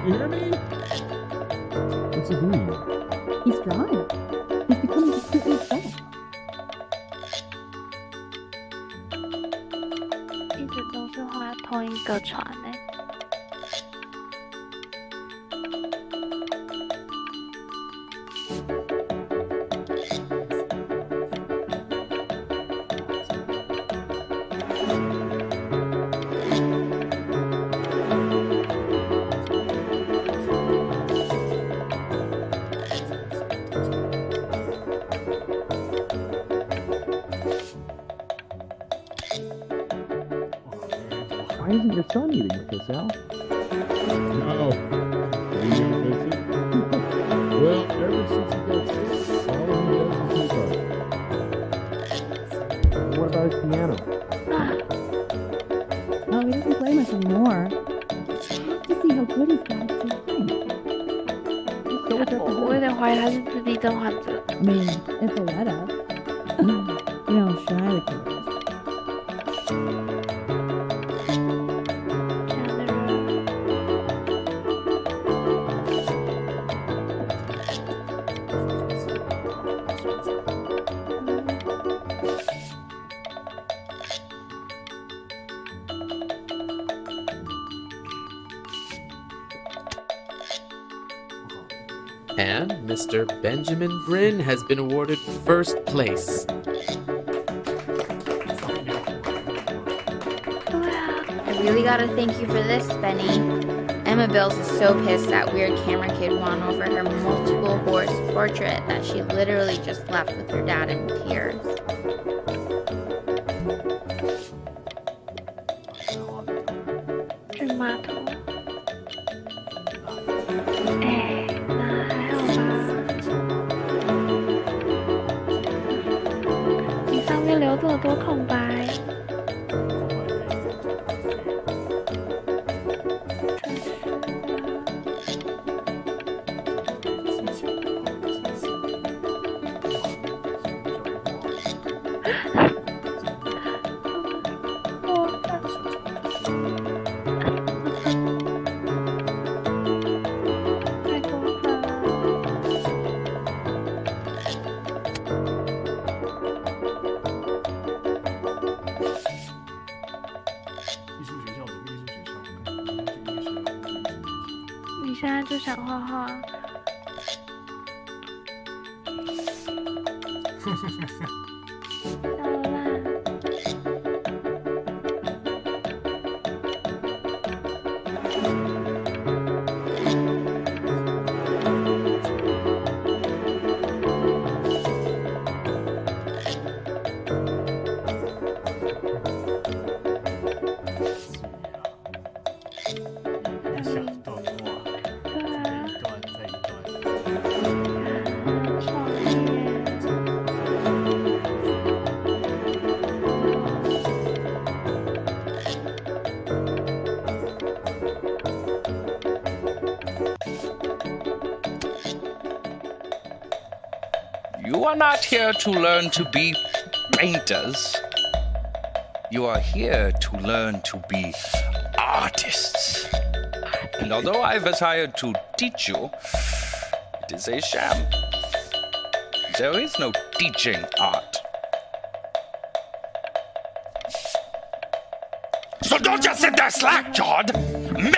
You hear me? What's he doing? He's drawing. He's becoming completely obsessed. 一直都是画同一个船欸。Why isn't your son eating with us, Al? Oh. Well, ever since he got sick, all he does is make What about his piano? Oh, he doesn't play much anymore. Just have to see how good he's got to sing. 我有点怀疑他是自闭症患者。I mean, if they let us. You know how shy the kid is. And Mr. Benjamin Bryn has been awarded first place. I really gotta thank you for this, Benny. Emma Bills is so pissed that weird camera kid won over her multiple horse portrait that she literally just left with her dad in tears. You are not here to learn to be painters. You are here to learn to be artists. And although I was hired to teach you, it is a sham. There is no teaching art. So don't just sit there slack-jawed.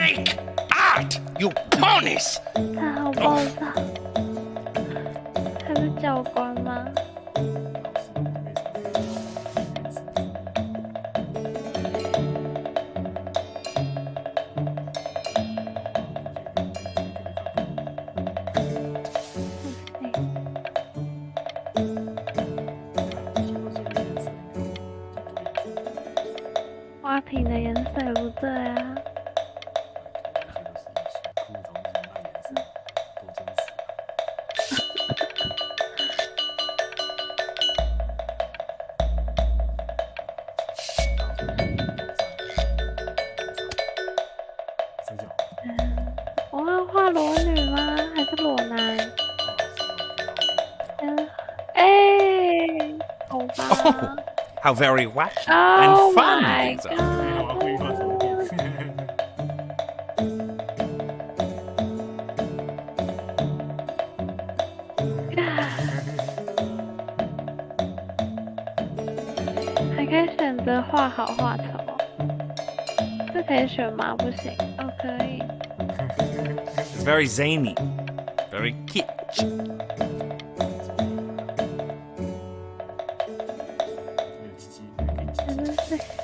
Make art, you ponies! 他好爆炸！他是教官吗？花瓶的颜色也不对啊。我要画裸女吗？还是裸男？好吧。How very wacky Oh and fun my these are. god! 还可以选择画好画丑，这可以选吗？不行，哦，可以。 It's very zany, very kitsch.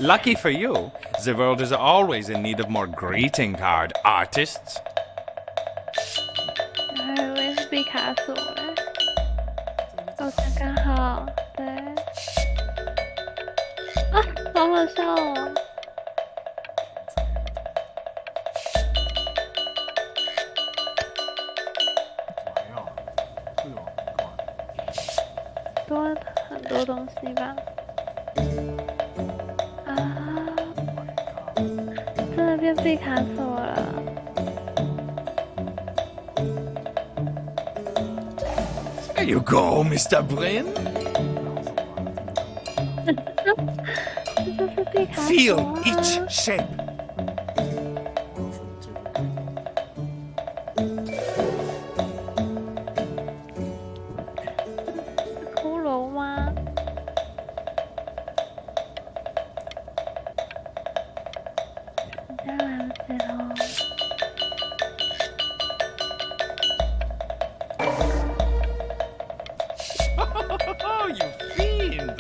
Lucky for you, the world is always in need of more greeting card artists. 我还以为是毕卡索嘞，哦，这刚好，对。啊，好好笑哦！多很多东西吧。啊，真的变毕卡索了。 There you go, Mr. Brin. Feel each shape. 骷髅吗？现在来不及了。 Oh, you fiend!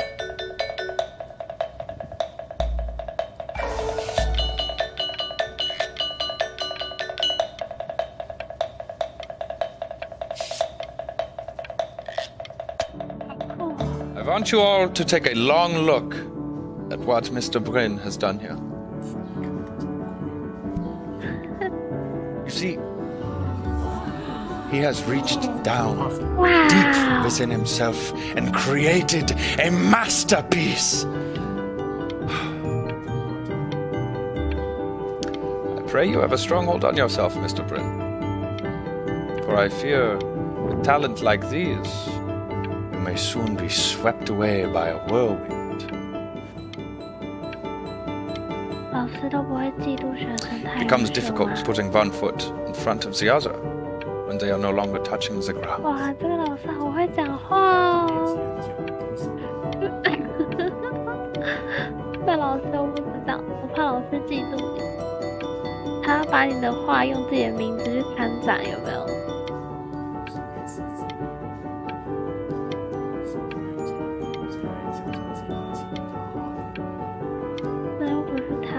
I want you all to take a long look at what Mr. Brin has done here. You see, he has reached down deep within himself and created a masterpiece. I pray you have a strong hold on yourself, Mr. Brin. For I fear, with talent like these, you may soon be swept away by a whirlwind. 老师都不会嫉妒学生太 It becomes difficult putting one foot in front of the other when they are no longer touching the ground. 哇，这个老师好会讲话哦！这老师我不知道，我怕老师嫉妒你。他把你的话用自己的名字去参展，有没有？那又不是他。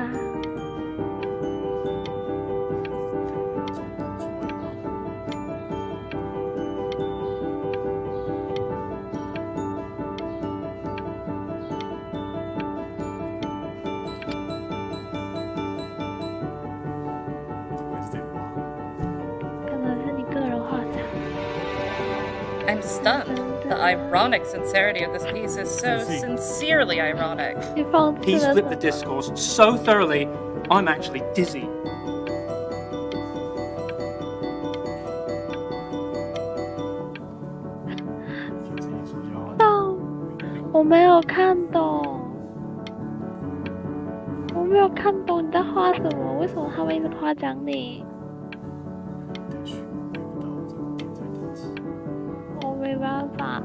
I'm stunned. The ironic sincerity of this piece is so sincerely ironic. He's flipped the discourse so thoroughly, I'm actually dizzy. 没有看懂，我没有看懂你在画什么？为什么他们一直夸奖你？我没办法。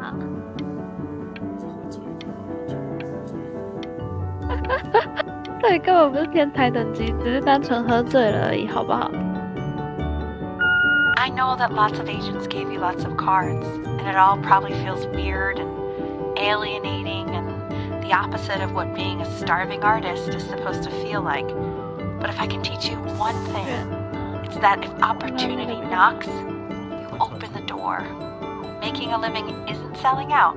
这里根本不是天才等级，只是单纯喝醉了而已，好不好？ I know that lots of agents gave you lots of cards, and it all probably feels weird and alienating and the opposite of what being a starving artist is supposed to feel like. But if I can teach you one thing, it's that if opportunity knocks, you open the door. Making a living isn't selling out.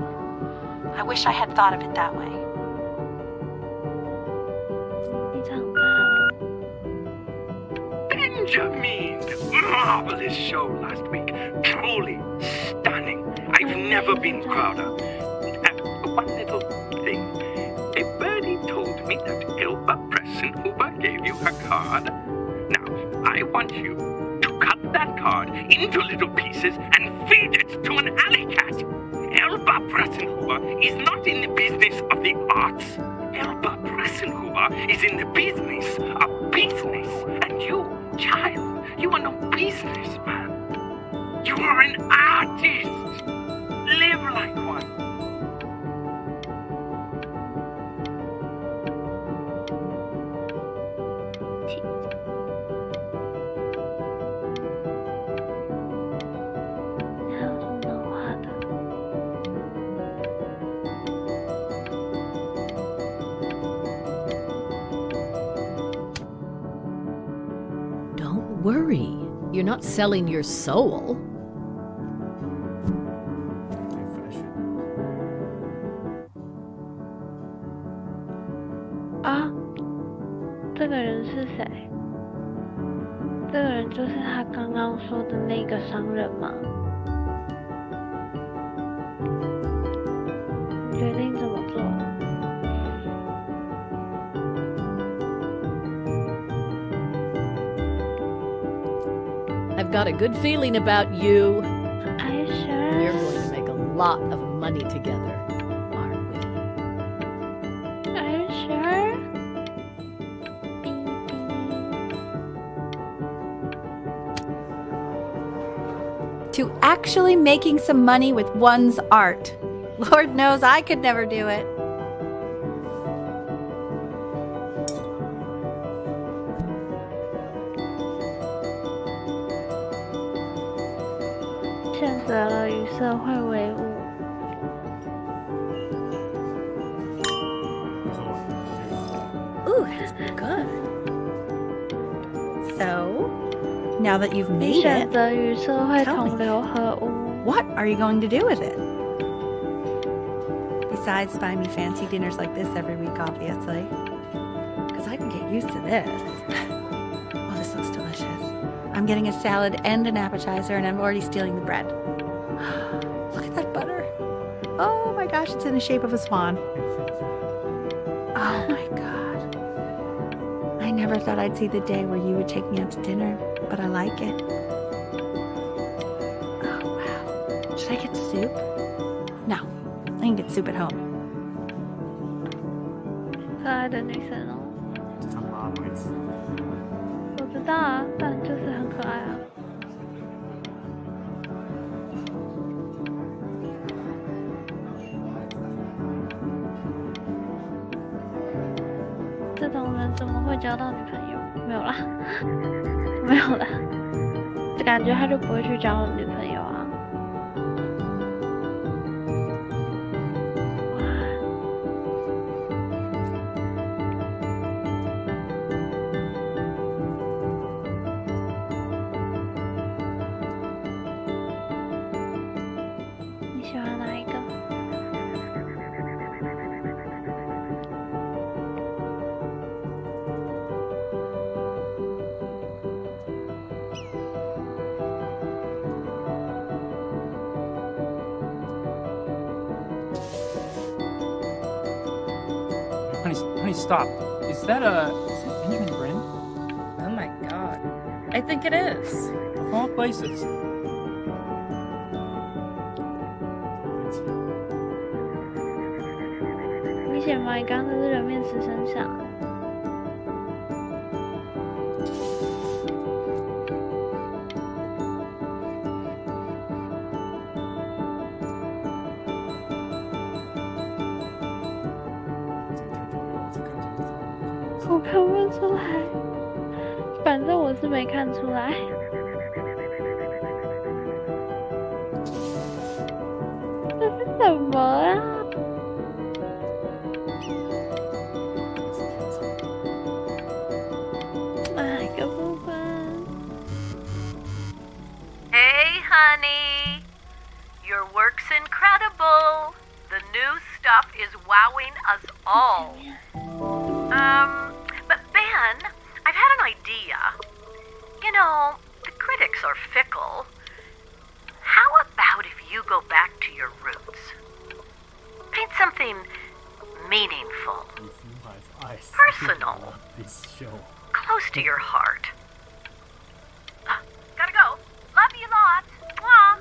I wish I had thought of it that way. Benjamin! Marvelous show last week. Truly stunning. I've never been prouder. One little thing. A birdie told me that Elba Pressenhuber gave you her card. Now, I want you to cut that card into little pieces and feed it to an alley cat. Elba Pressenhuber is not in the business of the arts. Elba Pressenhuber is in the business of business. And you, child, you are no businessman. You are an artist. Live like one. Don't worry, you're not selling your soul. Ah, 这个人是谁？这个人就是他刚刚说的那个商人吗？你决定怎么做？ I've got a good feeling about you. Are you sure? We're going to make a lot of money together, aren't we? Are you sure? To actually making some money with one's art. Lord knows I could never do it. Ooh, that's good. So, now that you've made it, tell me, what are you going to do with it? Besides buy me fancy dinners like this every week, obviously. Because I can get used to this. Oh, this looks delicious. I'm getting a salad and an appetizer, and I'm already stealing the bread. Look at that butter. Oh my gosh, it's in the shape of a swan. Oh my god. I never thought I'd see the day where you would take me out to dinner, but I like it. Oh wow. Should I get soup? No, I can get soup at home. 可爱的女生哦。我知道啊，但就是很可爱啊。这种人怎么会交到女朋友？没有啦，没有啦，就感觉他就不会去交女朋友啊。你喜欢哪一个？ Honey, stop. Is that Benjamin Brin? Oh my god. I think it is. Of all places. 显嘛，你刚刚那是人面狮身像。我看不出来，反正我是没看出来。这是什么啊？哪个部分？ Hey, honey. Your work's incredible. The new stuff is wowing us all. But Ben, I've had an idea. You know, the critics are fickle. How about if you go back to your roots? Paint something meaningful, personal, close to your heart. Gotta go. Love you lots. Mwah.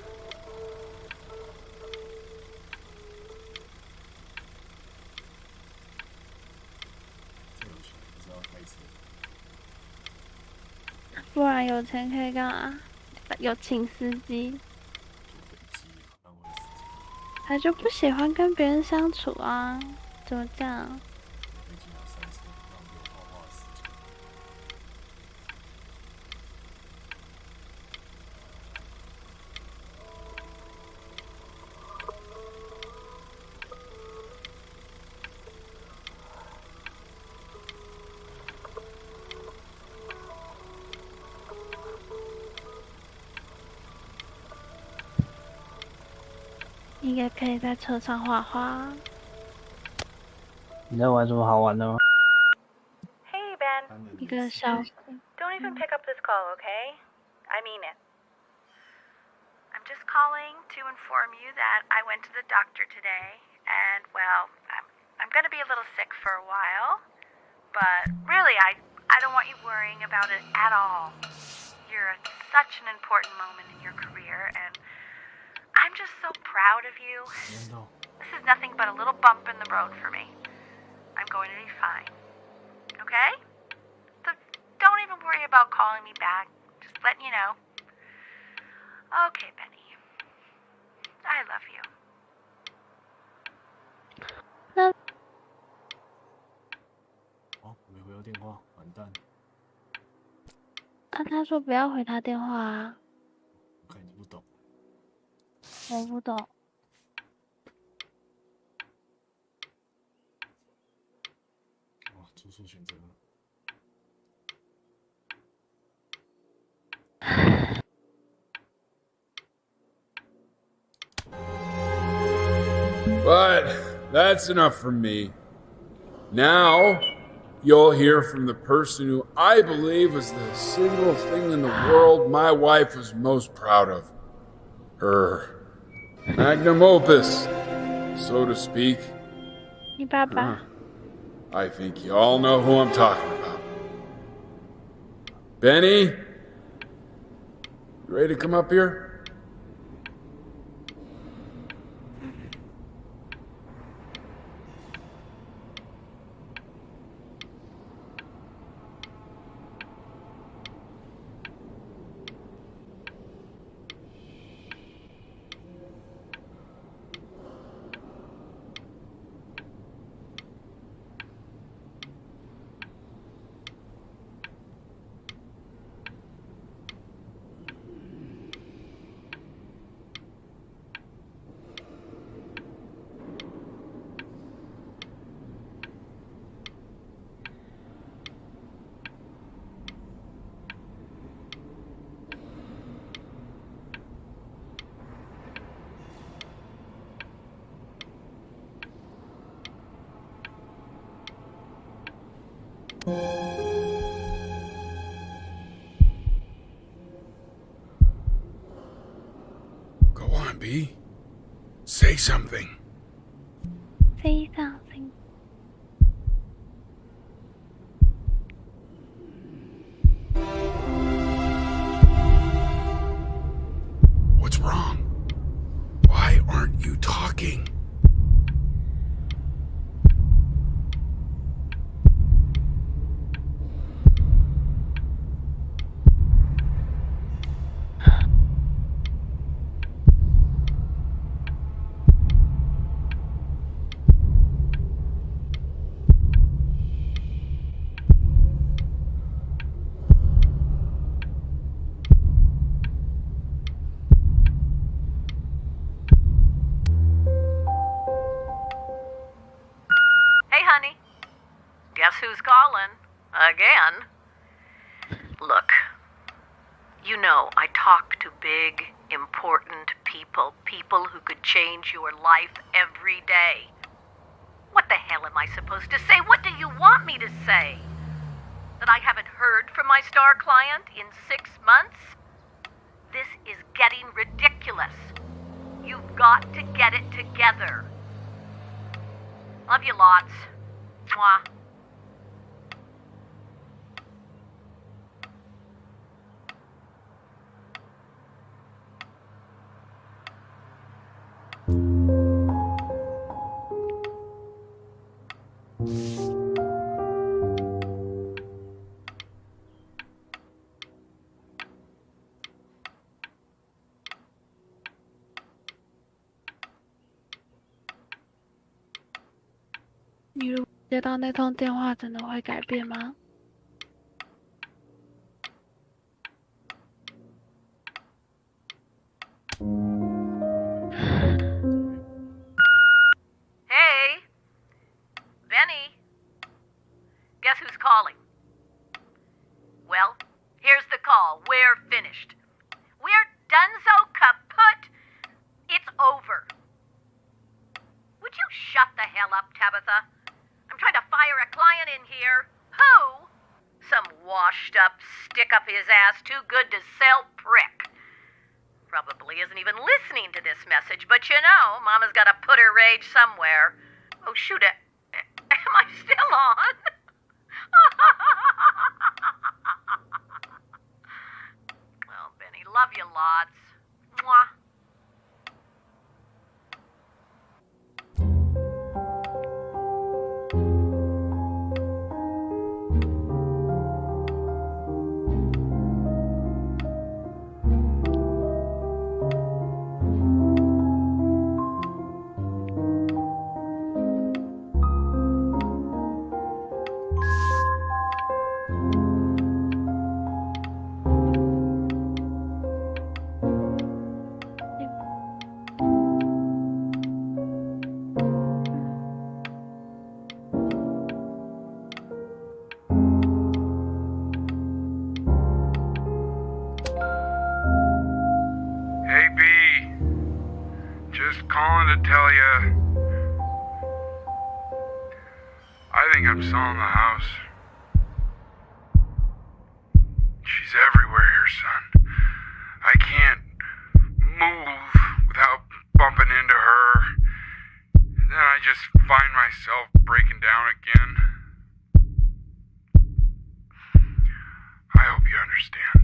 不然有钱可以干嘛？有请司机。他就不喜欢跟别人相处啊，怎么这样？你也可以在车上画画。你在玩什么好玩的吗？ Hey, Ben. 一个小。 Don't even pick up this call, okay? I mean it. I'm just calling to inform you that I went to the doctor today, and well, I'm gonna be a little sick for a while, but really, I don't want you worrying about it at all. You're at such an important moment in your career, and I'm just so proud of you. This is nothing but a little bump in the road for me. I'm going to be fine. Okay? So don't even worry about calling me back. Just letting you know. Okay, Benny. I love you. 哦，没回到电话，完蛋。啊，他说不要回他电话啊。我看你不懂。我不懂。哇，做错选择了。But that's enough from me. Now, you'll hear from the person who I believe was the single thing in the world my wife was most proud of. Her magnum opus, so to speak. 你爸爸。I think you all know who I'm talking about. Benny, you ready to come up here? Go on, B. Say something. Say something. What's wrong? Why aren't you talking? who's calling? Again? Look, you know I talk to big, important people. People who could change your life every day. What the hell am I supposed to say? What do you want me to say? That I haven't heard from my star client in 6 months? This is getting ridiculous. You've got to get it together. Love you lots. Mwah.你如果接到那通电话，真的会改变吗？ Hey, Benny. Guess who's calling? Well, here's the call. We're finished. We're donezo kaput. It's over. Would you shut the hell up, Tabitha? I'm trying to fire a client in here. Who? Some washed-up, stick-up-his-ass, too-good-to-sell prick. Probably isn't even listening to this message, but you know, Mama's got to put her rage somewhere. Oh, shoot it. Am I still on? Well, Benny, love you lots. Mwah. Hey, B. Just calling to tell you. I think I'm selling the house. She's everywhere here, son. I can't move without bumping into her. And then I just find myself breaking down again. I hope you understand.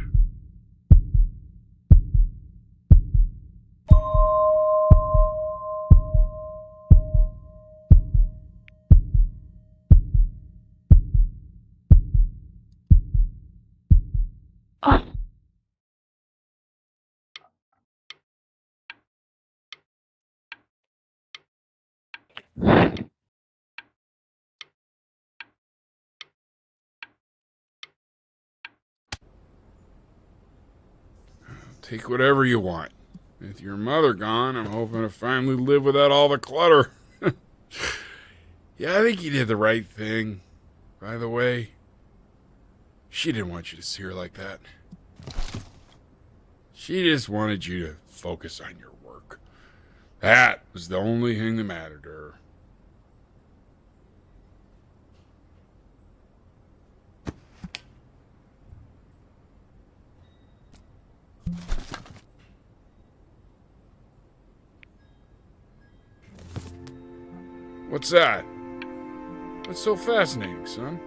Take whatever you want. With your mother gone, I'm hoping to finally live without all the clutter. Yeah, I think you did the right thing. By the way, she didn't want you to see her like that. She just wanted you to focus on your work. That was the only thing that mattered to her. What's that? What's so fascinating, son?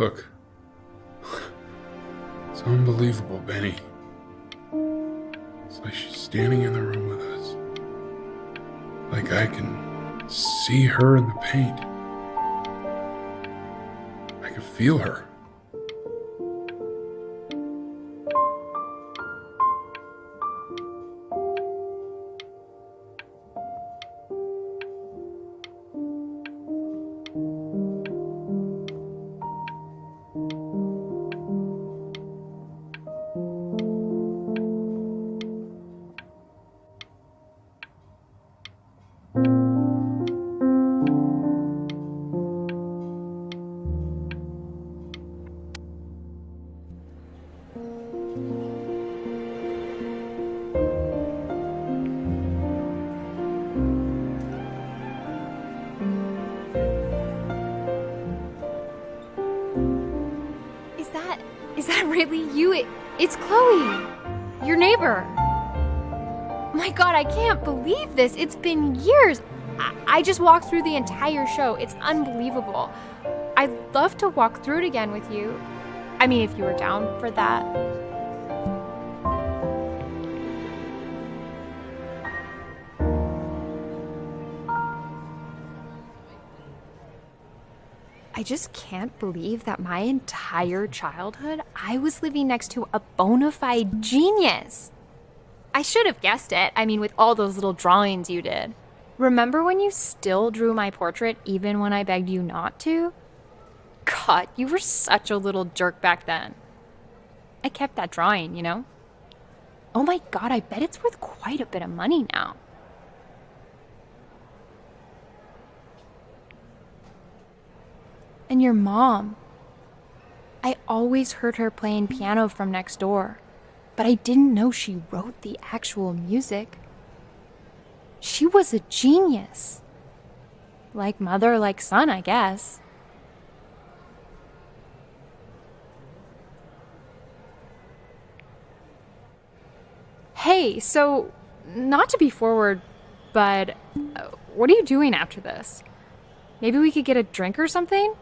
Look. It's unbelievable, Benny. It's like she's standing in the room with us. Like I can see her in the paint. I can feel her. Is that really you? It's Chloe, your neighbor. My God, I can't believe this. It's been years. I just walked through the entire show. It's unbelievable. I'd love to walk through it again with you. I mean, if you were down for that. I just can't believe that my entire childhood, I was living next to a bona fide genius. I should have guessed it. I mean, with all those little drawings you did. Remember when you still drew my portrait even when I begged you not to? God, you were such a little jerk back then. I kept that drawing, you know? Oh my God, I bet it's worth quite a bit of money now. And your mom. I always heard her playing piano from next door, but I didn't know she wrote the actual music. She was a genius. Like mother, like son, I guess. Hey, so, not to be forward, but what are you doing after this? Maybe we could get a drink or something?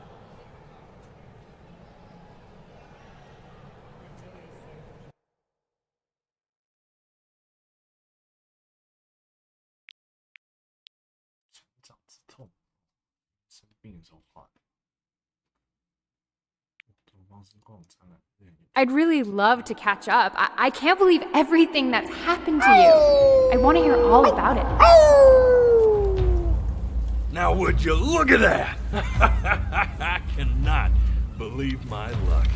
I'd really love to catch up. I can't believe everything that's happened to you. I want to hear all about it. Now would you look at that? I cannot believe my luck.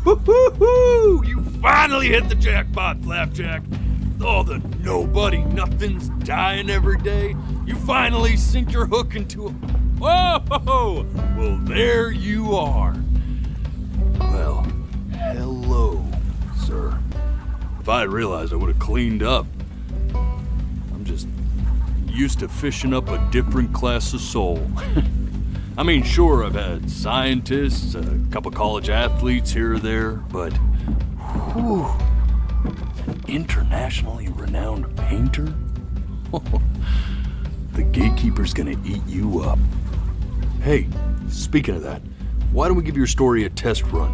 Woo-hoo-hoo! You finally hit the jackpot, Flapjack. All the nobody nothings dying every day. You finally sink your hook into a... Whoa! Well, there you are. Well, hello, sir. If I had realized, I would have cleaned up. I'm just used to fishing up a different class of soul. I mean, sure, I've had scientists, a couple college athletes here or there, but whew, an internationally renowned painter? The gatekeeper's gonna eat you up. Hey, speaking of that, why don't we give your story a test run?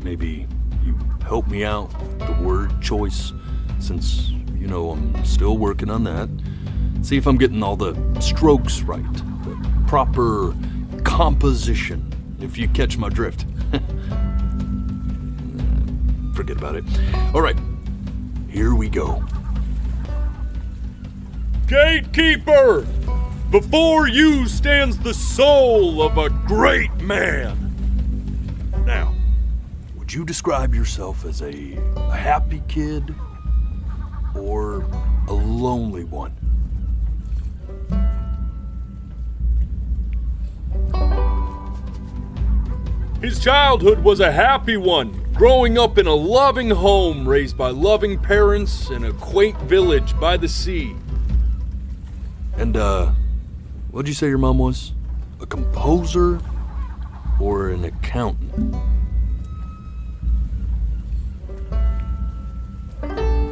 Maybe you help me out with the word choice, since, you know, I'm still working on that. See if I'm getting all the strokes right, the proper composition, if you catch my drift. Forget about it. All right, here we go. Gatekeeper! Before you stands the soul of a great man. Now, would you describe yourself as a happy kid or a lonely one? His childhood was a happy one, growing up in a loving home raised by loving parents in a quaint village by the sea. And, What'd you say your mom was? A composer or an accountant?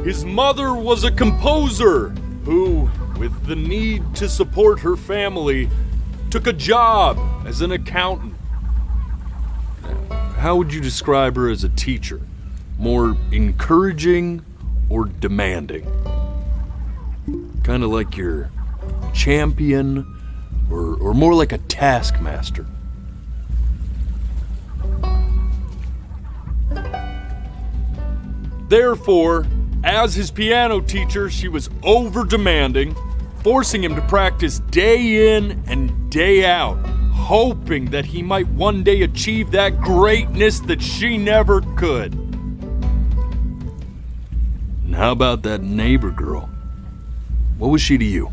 His mother was a composer who, with the need to support her family, took a job as an accountant. How would you describe her as a teacher? More encouraging or demanding? Kind of like your champion or more like a taskmaster? Therefore, as his piano teacher, she was over-demanding, forcing him to practice day in and day out, hoping that he might one day achieve that greatness that she never could. And how about that neighbor girl? What was she to you?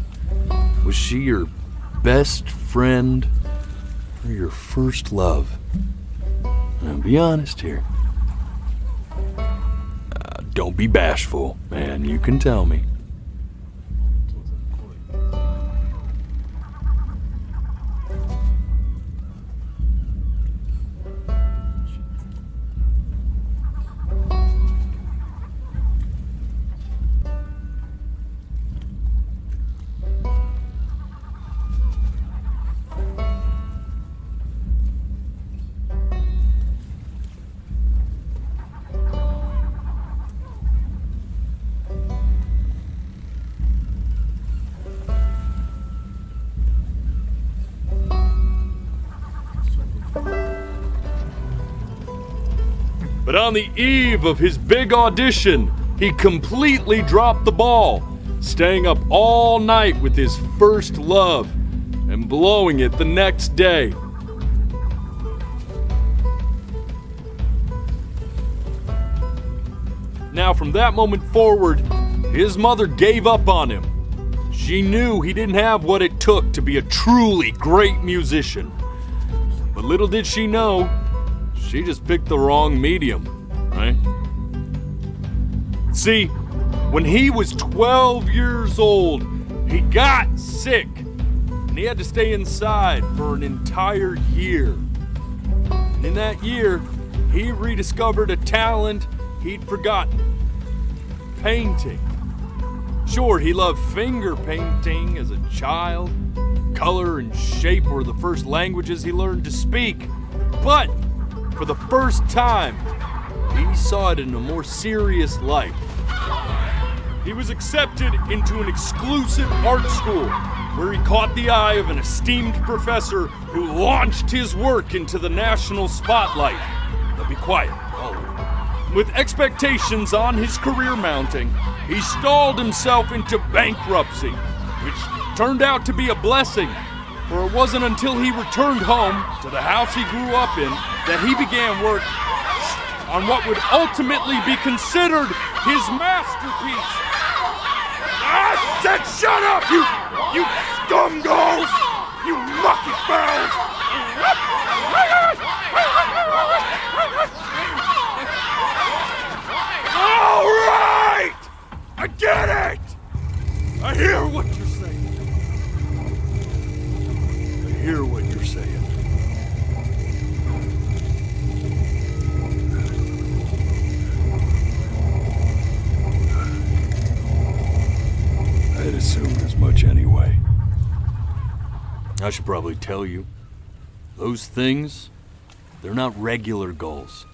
Was she your best friend or your first love? Now, be honest here. Don't be bashful, man. You can tell me. But on the eve of his big audition, he completely dropped the ball, staying up all night with his first love and blowing it the next day. Now, from that moment forward, his mother gave up on him. She knew he didn't have what it took to be a truly great musician. But little did she know, she just picked the wrong medium, right? See, when he was 12 years old, he got sick, and he had to stay inside for an entire year. And in that year, he rediscovered a talent he'd forgotten: painting. Sure, he loved finger painting as a child. Color and shape were the first languages he learned to speak. But for the first time, he saw it in a more serious light. He was accepted into an exclusive art school where he caught the eye of an esteemed professor who launched his work into the national spotlight. Now be quiet, all of you. With expectations on his career mounting, he stalled himself into bankruptcy, which turned out to be a blessing, for it wasn't until he returned home to the house he grew up in that he began work on what would ultimately be considered his masterpiece. I said shut up, you scumballs! You mucky fowls! All right! I get it! I hear what you're saying. I hear what you're saying. I had assumed as much anyway. I should probably tell you, those things, they're not regular gulls.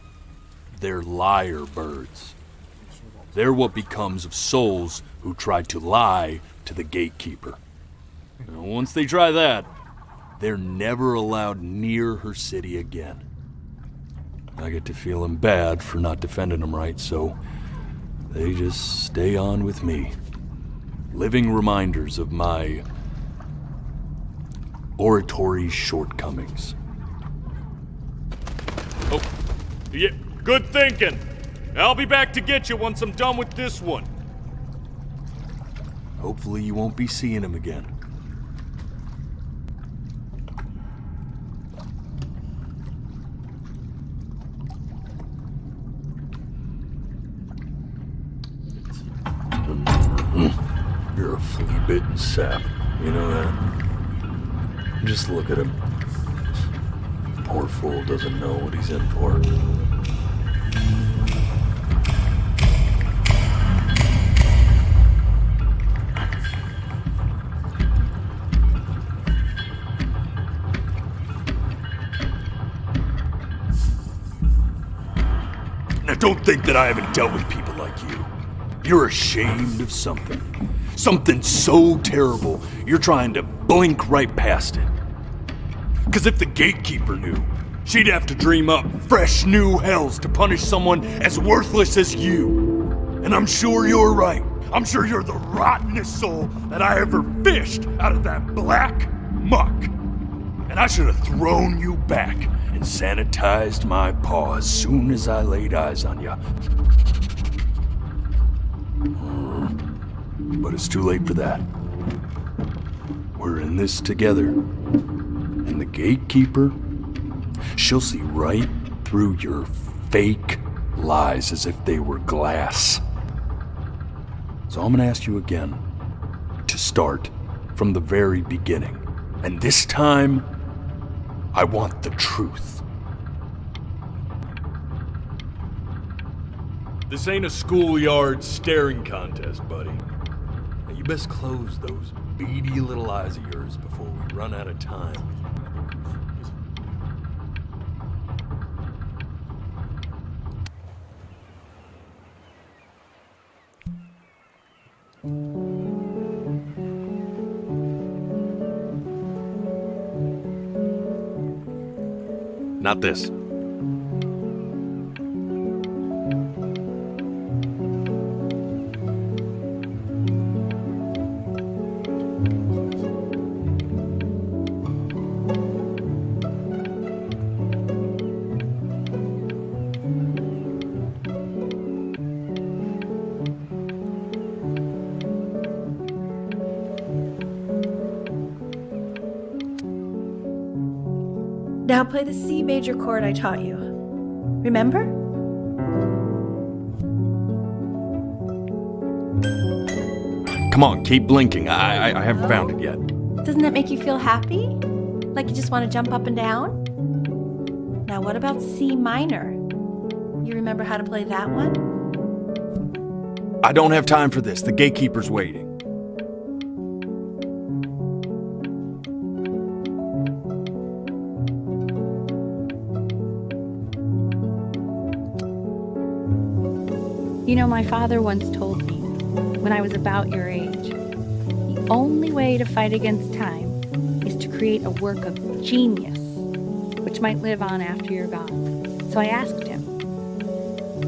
They're lyre birds. They're what becomes of souls who try to lie to the gatekeeper. Now, once they try that, they're never allowed near her city again. I get to feeling bad for not defending them right, so they just stay on with me. Living reminders of my oratory shortcomings. Oh, yeah, good thinking. I'll be back to get you once I'm done with this one. Hopefully you won't be seeing him again. You're a flea-bitten sap, you know that? Just look at him. Poor fool doesn't know what he's in for. Now don't think that I haven't dealt with people like you. You're ashamed of something. Something so terrible, you're trying to blink right past it. Because if the gatekeeper knew, she'd have to dream up fresh new hells to punish someone as worthless as you. And I'm sure you're right. I'm sure you're the rottenest soul that I ever fished out of that black muck. And I should have thrown you back and sanitized my paw as soon as I laid eyes on you. But it's too late for that. We're in this together. And the gatekeeper, she'll see right through your fake lies as if they were glass. So I'm gonna ask you again to start from the very beginning. And this time, I want the truth. This ain't a schoolyard staring contest, buddy. Now you best close those beady little eyes of yours before we run out of time. Not this. Now play the C major chord I taught you. Remember? Come on, keep blinking. I haven't found it yet. Doesn't that make you feel happy? Like you just want to jump up and down? Now what about C minor? You remember how to play that one? I don't have time for this. The gatekeeper's waiting. You know, my father once told me, when I was about your age, the only way to fight against time is to create a work of genius, which might live on after you're gone. So I asked him,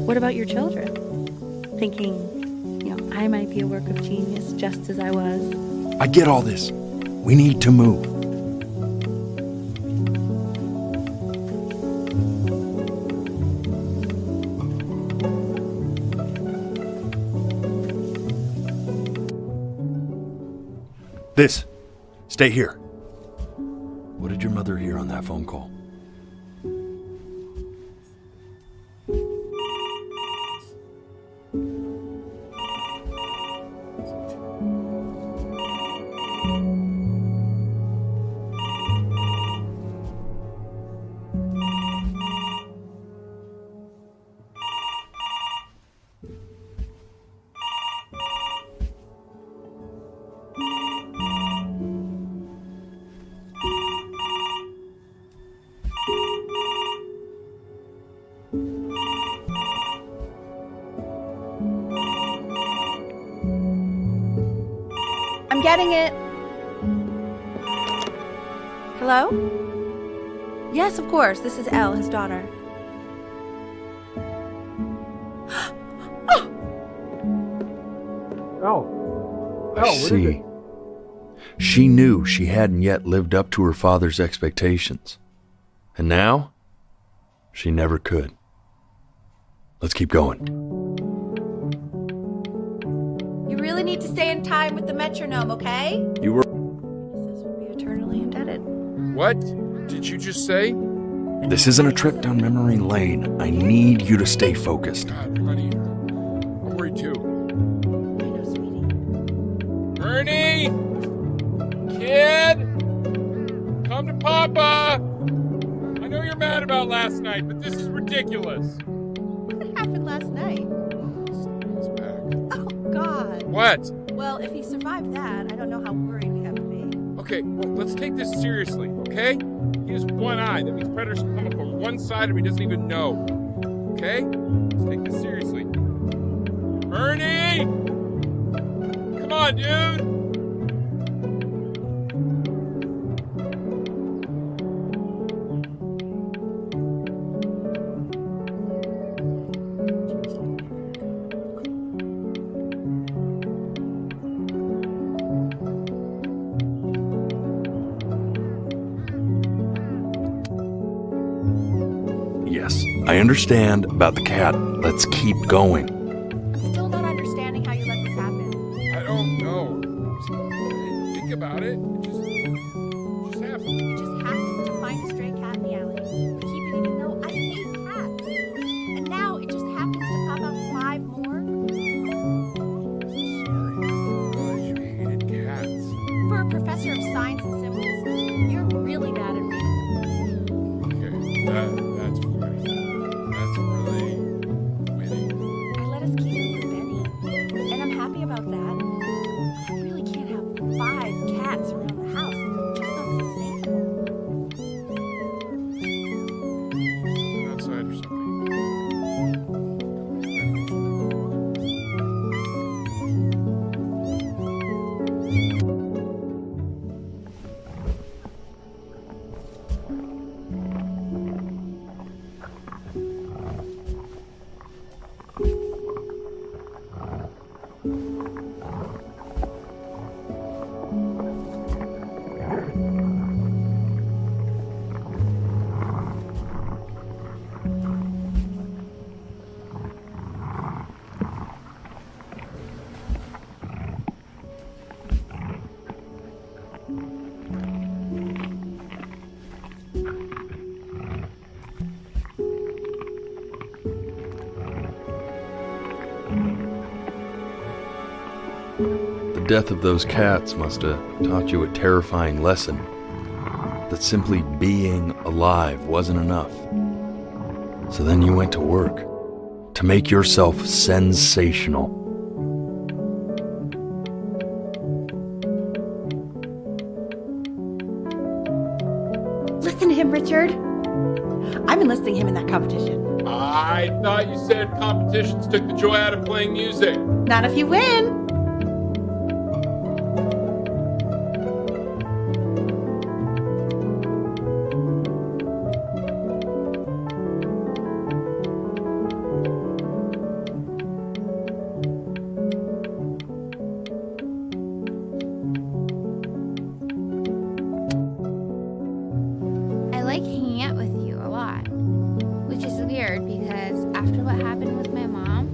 what about your children? Thinking, I might be a work of genius just as I was. I get all this. We need to move. This. Stay here. What did your mother hear on that phone call? I'm getting it. Hello? Yes, of course. This is Elle, his daughter. Elle, I what is see. it? She knew she hadn't yet lived up to her father's expectations. And now, she never could. Let's keep going. You really need to stay in time with the metronome, okay? You were... This will be eternally indebted. What did you just say? This isn't a trip down memory lane. I need you to stay focused. God, honey, I'm worried too. I know, sweetie. Bernie! Kid! Come to Papa! I know you're mad about last night, but this is ridiculous. What happened last night? Oh, God. What? Well, if he survived that, I don't know how worried we have to be. Okay, well, let's take this seriously, okay? He has one eye. That means predators can come up on one side and he doesn't even know. Okay? Let's take this seriously. Ernie! Come on, dude! Yes, I understand about the cat. Let's keep going. I'm still not understanding how you let this happen. I don't know. Think about it. It just happened. You just happened to find a stray cat in the alley. You keep it even though I hate cats. And now it just happens to pop out 5 more? Sorry. You hated cats. For a professor of science and symbols, you're really bad at reading. Okay, that's funny. That's really witty. I let us keep him for Benny. And I'm happy about that. I really can't have 5 cats around the house. It's just not sustainable. Outside or something. The death of those cats must have taught you a terrifying lesson. That simply being alive wasn't enough. So then you went to work to make yourself sensational. Listen to him, Richard. I'm enlisting him in that competition. I thought you said competitions took the joy out of playing music. Not if you win. I like hanging out with you a lot, which is weird because after what happened with my mom,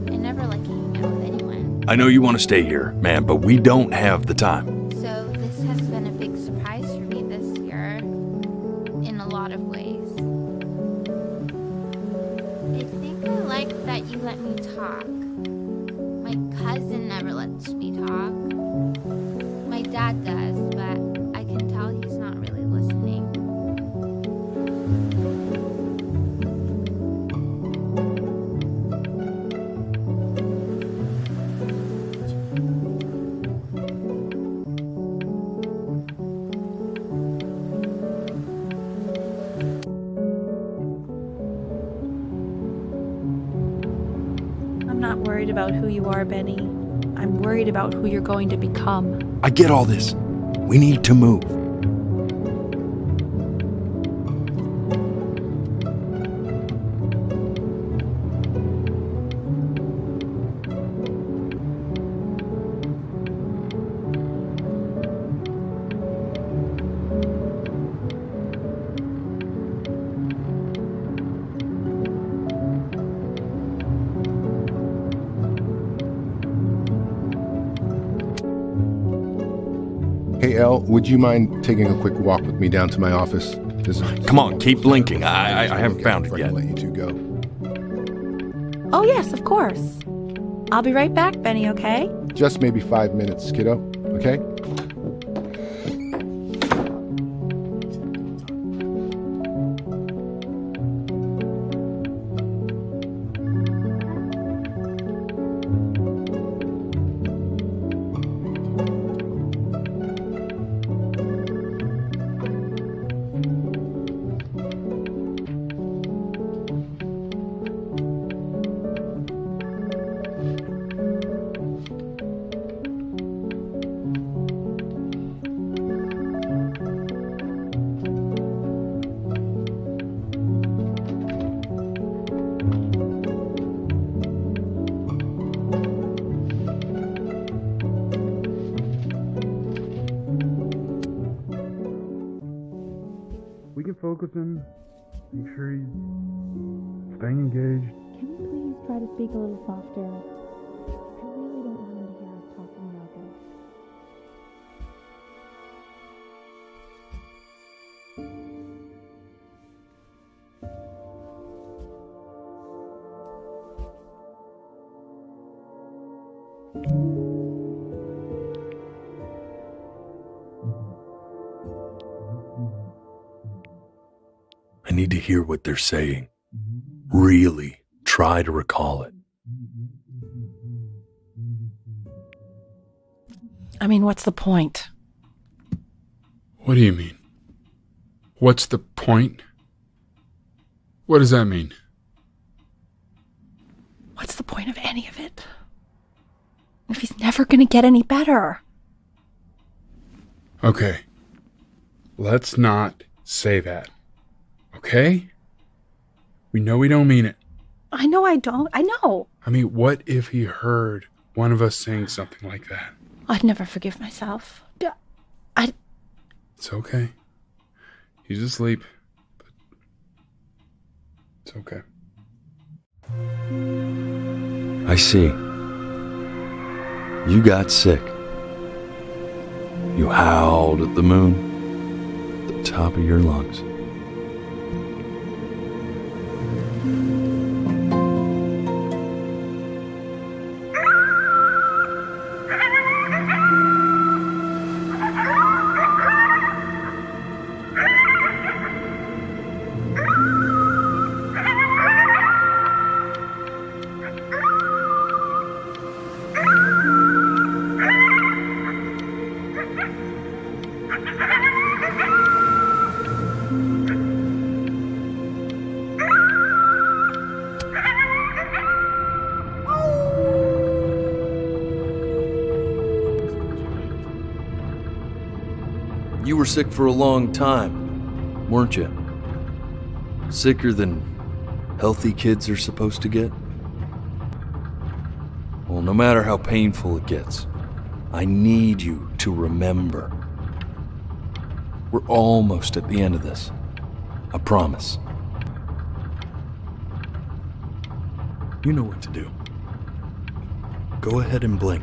I never like hanging out with anyone. I know you want to stay here, man, but we don't have the time. So this has been a big surprise for me this year in a lot of ways. I think I like that you let me talk. My cousin never lets me talk. My dad does, but I can tell he's not really listening. I'm not worried about who you are, Benny. I'm worried about who you're going to become. I get all this. We need to move. Hey, Elle, would you mind taking a quick walk with me down to my office? Come on, keep blinking. I haven't found it Before I yet. can let you two go. Oh, yes, of course. I'll be right back, Benny, okay? Just maybe 5 minutes, kiddo, okay? focusing. Make sure he's staying engaged. Can you please try to speak a little softer? I really don't want him to hear us talking about this. I need to hear what they're saying. Really try to recall it. I mean, what's the point? What do you mean? What's the point? What does that mean? What's the point of any of it? If he's never gonna get any better. Okay. Let's not say that. Okay? We know we don't mean it. I know I don't. I know. I mean, what if he heard one of us saying something like that? I'd never forgive myself. It's okay. He's asleep. But it's okay. I see. You got sick. You howled at the moon at the top of your lungs. You were sick for a long time, weren't you? Sicker than healthy kids are supposed to get? Well, no matter how painful it gets, I need you to remember. We're almost at the end of this. I promise. You know what to do. Go ahead and blink.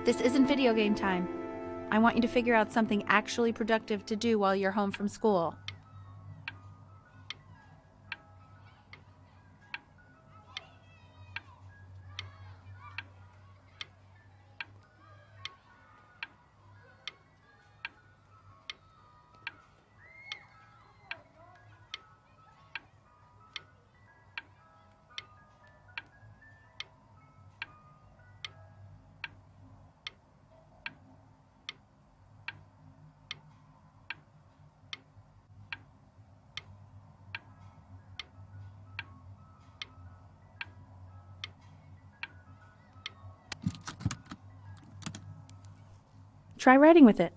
This isn't video game time. I want you to figure out something actually productive to do while you're home from school. Try writing with it.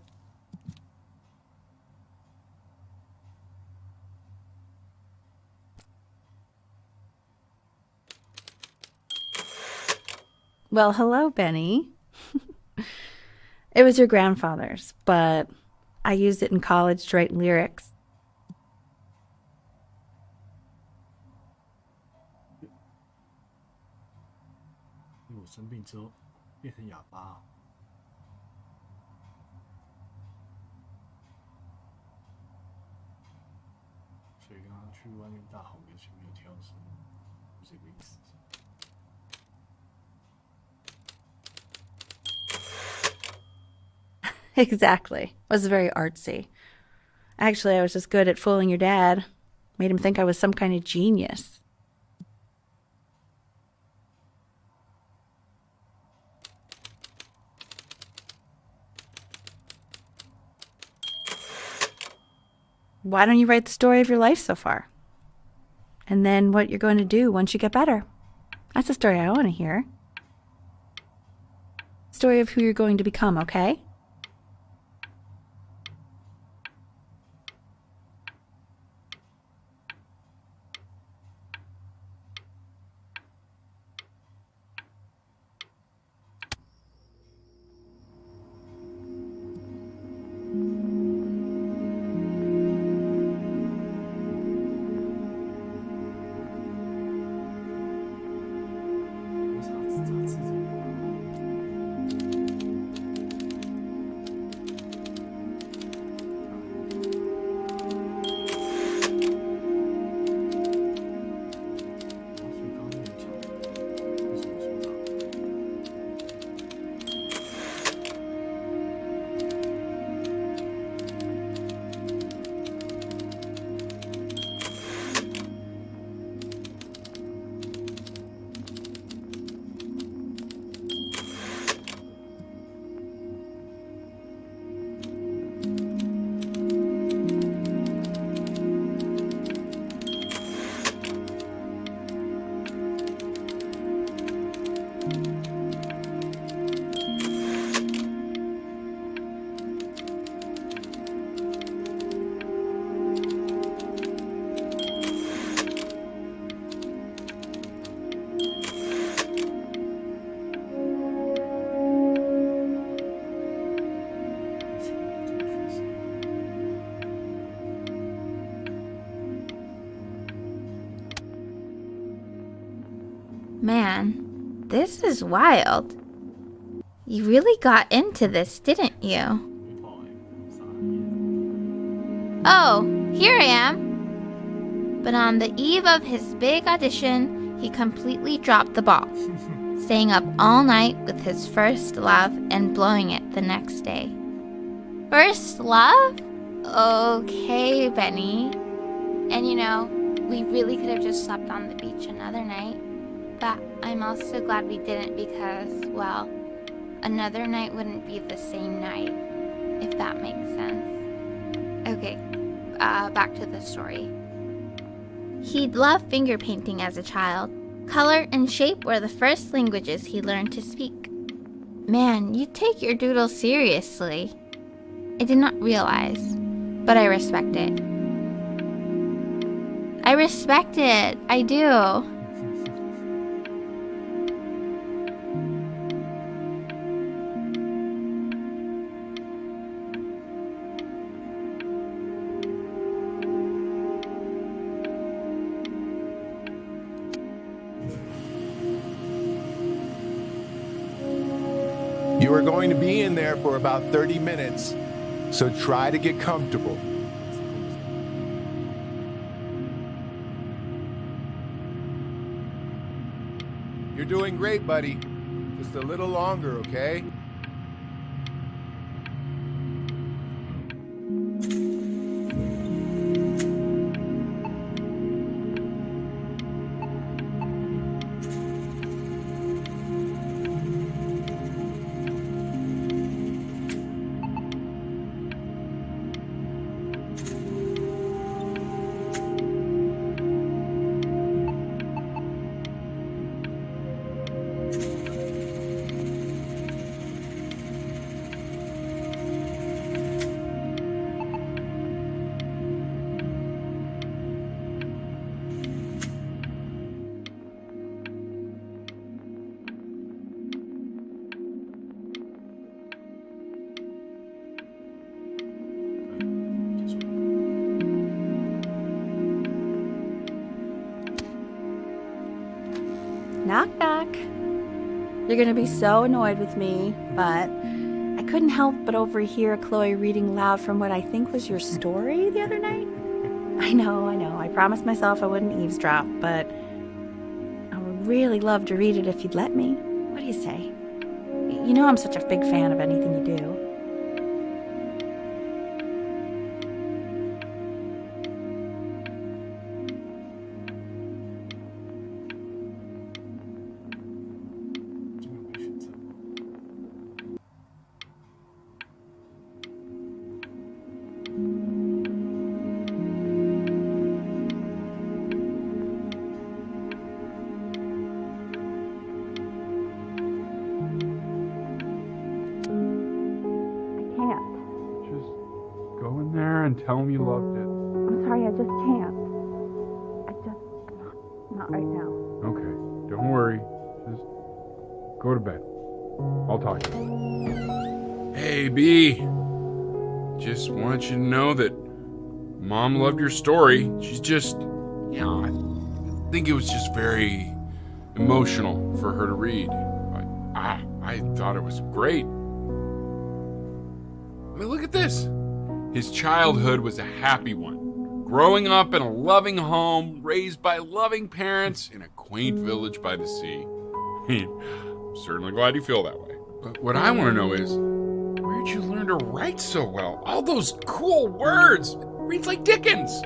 Well, hello, Benny. It was your grandfather's, but I used it in college to write lyrics. Exactly. It was very artsy. Actually, I was just good at fooling your dad. Made him think I was some kind of genius. Why don't you write the story of your life so far? And then what you're going to do once you get better. That's the story I want to hear. Story of who you're going to become, okay? Man, this is wild. You really got into this, didn't you? Oh, here I am. But on the eve of his big audition, he completely dropped the ball, staying up all night with his first love and blowing it the next day. First love? Okay, Benny. And you know, we really could have just slept on the beach another night. But I'm also glad we didn't because, well, another night wouldn't be the same night, if that makes sense. Okay, back to the story. He'd loved finger painting as a child. Color and shape were the first languages he learned to speak. Man, you take your doodle seriously. I did not realize, but I respect it. I respect it, I do. You are going to be in there for about 30 minutes, so try to get comfortable. You're doing great, buddy. Just a little longer, okay? Knock, knock. You're gonna be so annoyed with me, but I couldn't help but overhear Chloe reading loud from what I think was your story the other night. I know. I promised myself I wouldn't eavesdrop, but I would really love to read it if you'd let me. What do you say? You know I'm such a big fan of anything you do. And tell him you loved it. I'm sorry, I just can't. Not right now. Okay, don't worry. Just go to bed. I'll talk to you. Hey, B. Just want you to know that Mom loved your story. She's just, I think it was just very emotional for her to read. But I thought it was great. I mean, look at this. His childhood was a happy one. Growing up in a loving home, raised by loving parents in a quaint village by the sea. I'm certainly glad you feel that way. But what I want to know is, where'd you learn to write so well? All those cool words. It reads like Dickens.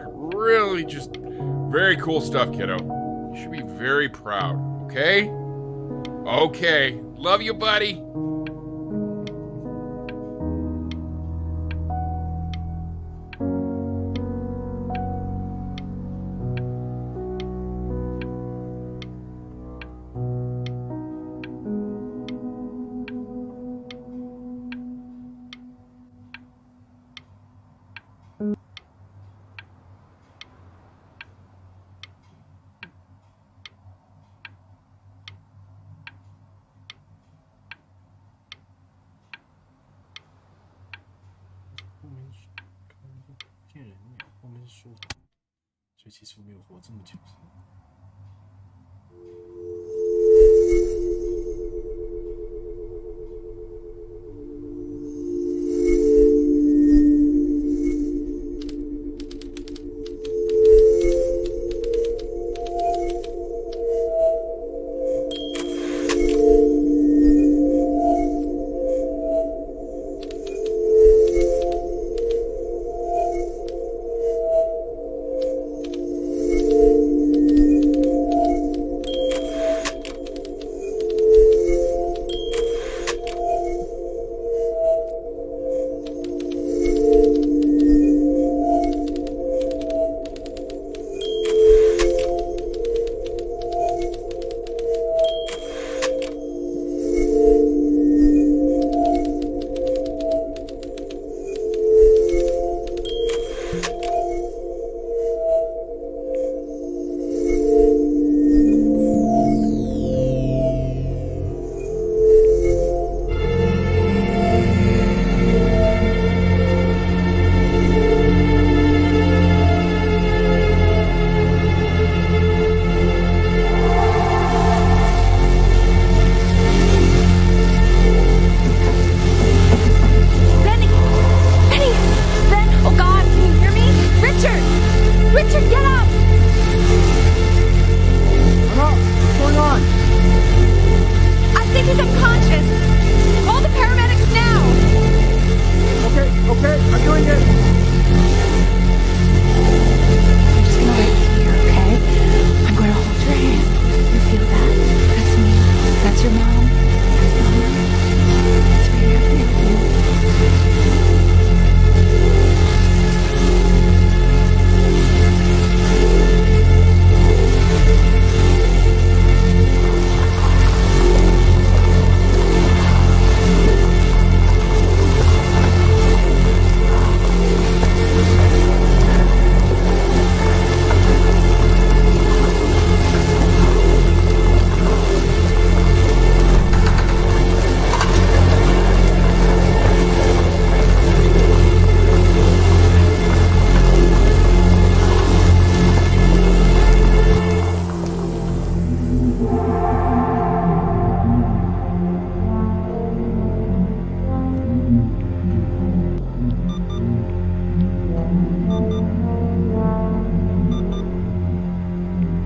Really just very cool stuff, kiddo. You should be very proud, okay? Okay. Love you, buddy.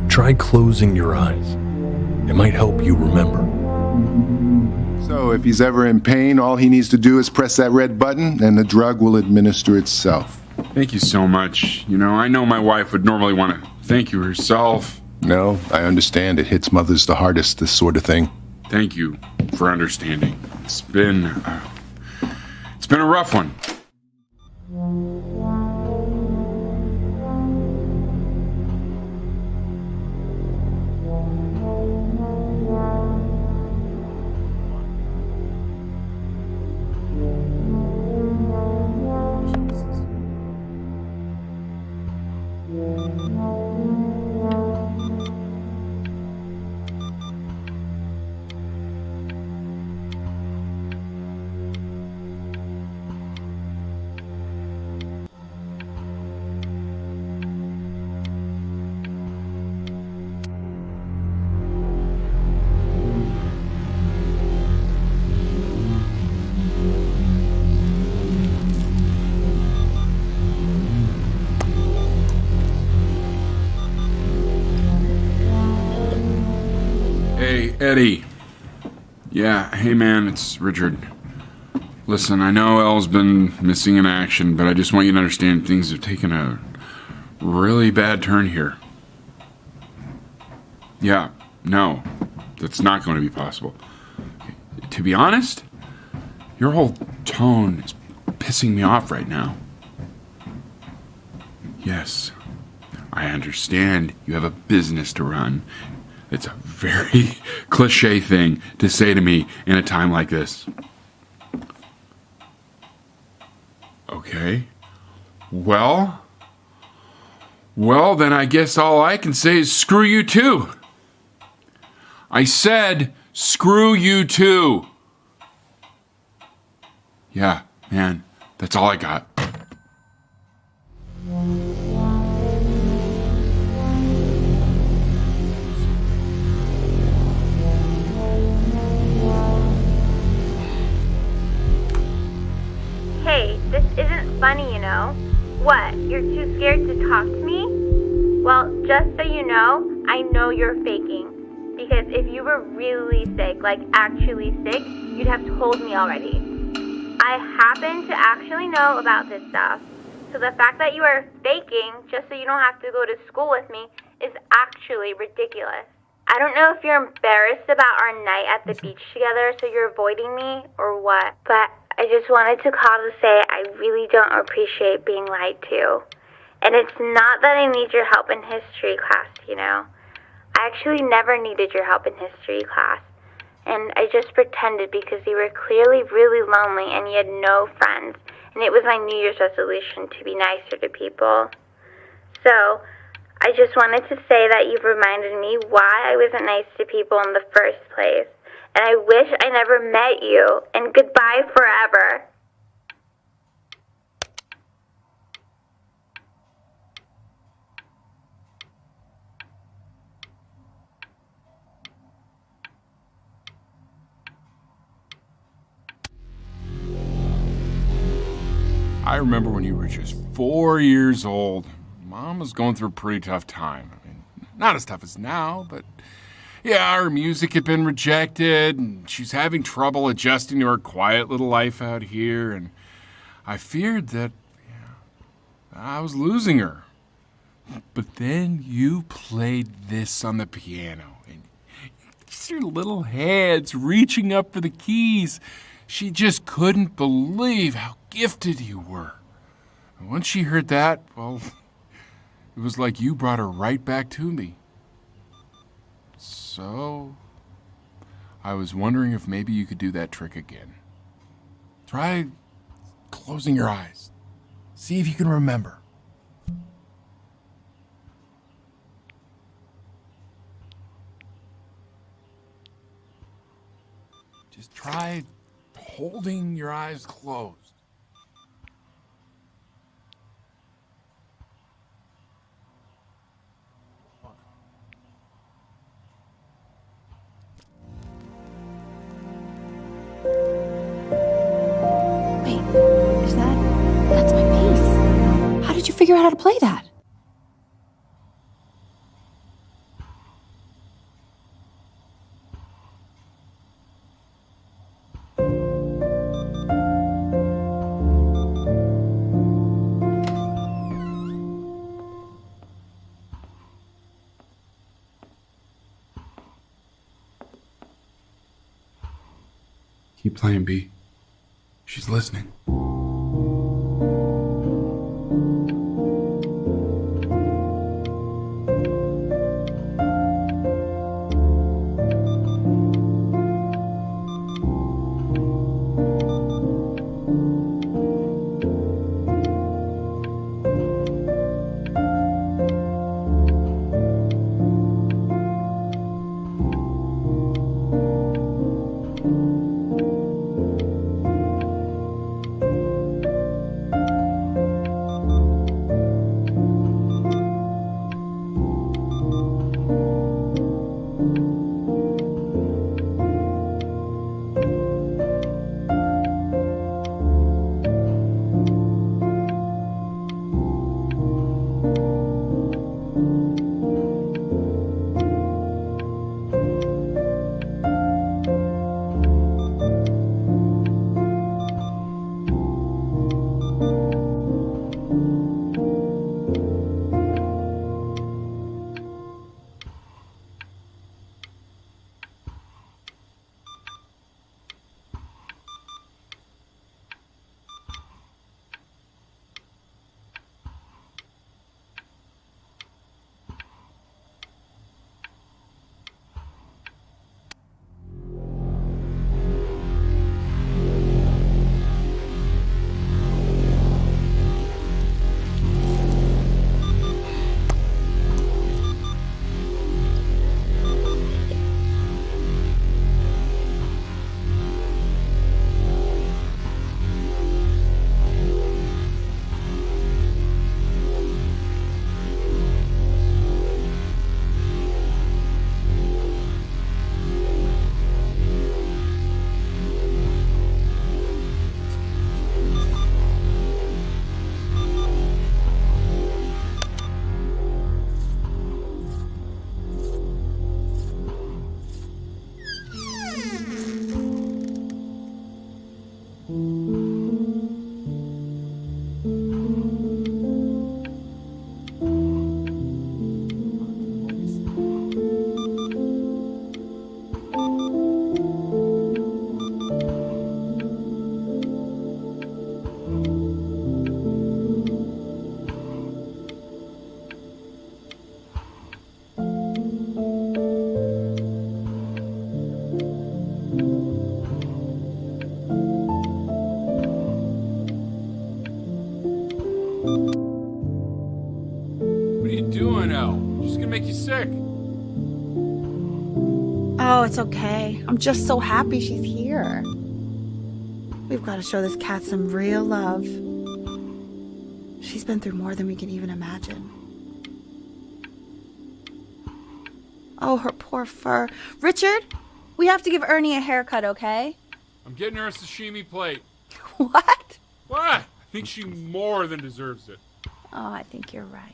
Try closing your eyes. It might help you remember. So if he's ever in pain, all he needs to do is press that red button and the drug will administer itself. Thank you so much. You know, I know my wife would normally want to thank you herself. No, I understand. It hits mothers the hardest, this sort of thing. Thank you for understanding. It's been a rough one. Hey, Eddie. Yeah, hey man, it's Richard. Listen, I know Elle's been missing in action, but I just want you to understand things have taken a really bad turn here. Yeah, no, that's not going to be possible. To be honest, your whole tone is pissing me off right now. Yes, I understand you have a business to run. It's a very cliche thing to say to me in a time like this. Okay. Well, then I guess all I can say is screw you too. I said screw you too. Yeah, man, that's all I got. you're too scared to talk to me? Well, just so you know, I know you're faking. Because if you were really sick, like actually sick, you'd have told me already. I happen to actually know about this stuff. So the fact that you are faking just so you don't have to go to school with me is actually ridiculous. I don't know if you're embarrassed about our night at the beach together, so you're avoiding me or what, but I just wanted to call to say I really don't appreciate being lied to. And it's not that I need your help in history class, you know. I actually never needed your help in history class. And I just pretended because you were clearly really lonely and you had no friends. And it was my New Year's resolution to be nicer to people. So, I just wanted to say that you've reminded me why I wasn't nice to people in the first place. And I wish I never met you. And goodbye forever. I remember when you were just 4 years old. Mom was going through a pretty tough time. I mean, not as tough as now, but yeah, her music had been rejected, and she's having trouble adjusting to her quiet little life out here, and I feared that I was losing her. But then you played this on the piano, and just your little hands reaching up for the keys. She just couldn't believe how gifted you were. And once she heard that, well, it was like you brought her right back to me. So, I was wondering if maybe you could do that trick again. Try closing your eyes. See if you can remember. Just try holding your eyes closed. Wait, that's my bass. How did you figure out how to play that? Keep playing, B. She's listening. you doing, Elle? She's gonna make you sick. Oh, it's okay. I'm just so happy she's here. We've got to show this cat some real love. She's been through more than we can even imagine. Oh, her poor fur. Richard, we have to give Ernie a haircut, okay? I'm getting her a sashimi plate. What? What? I think she more than deserves it. Oh, I think you're right.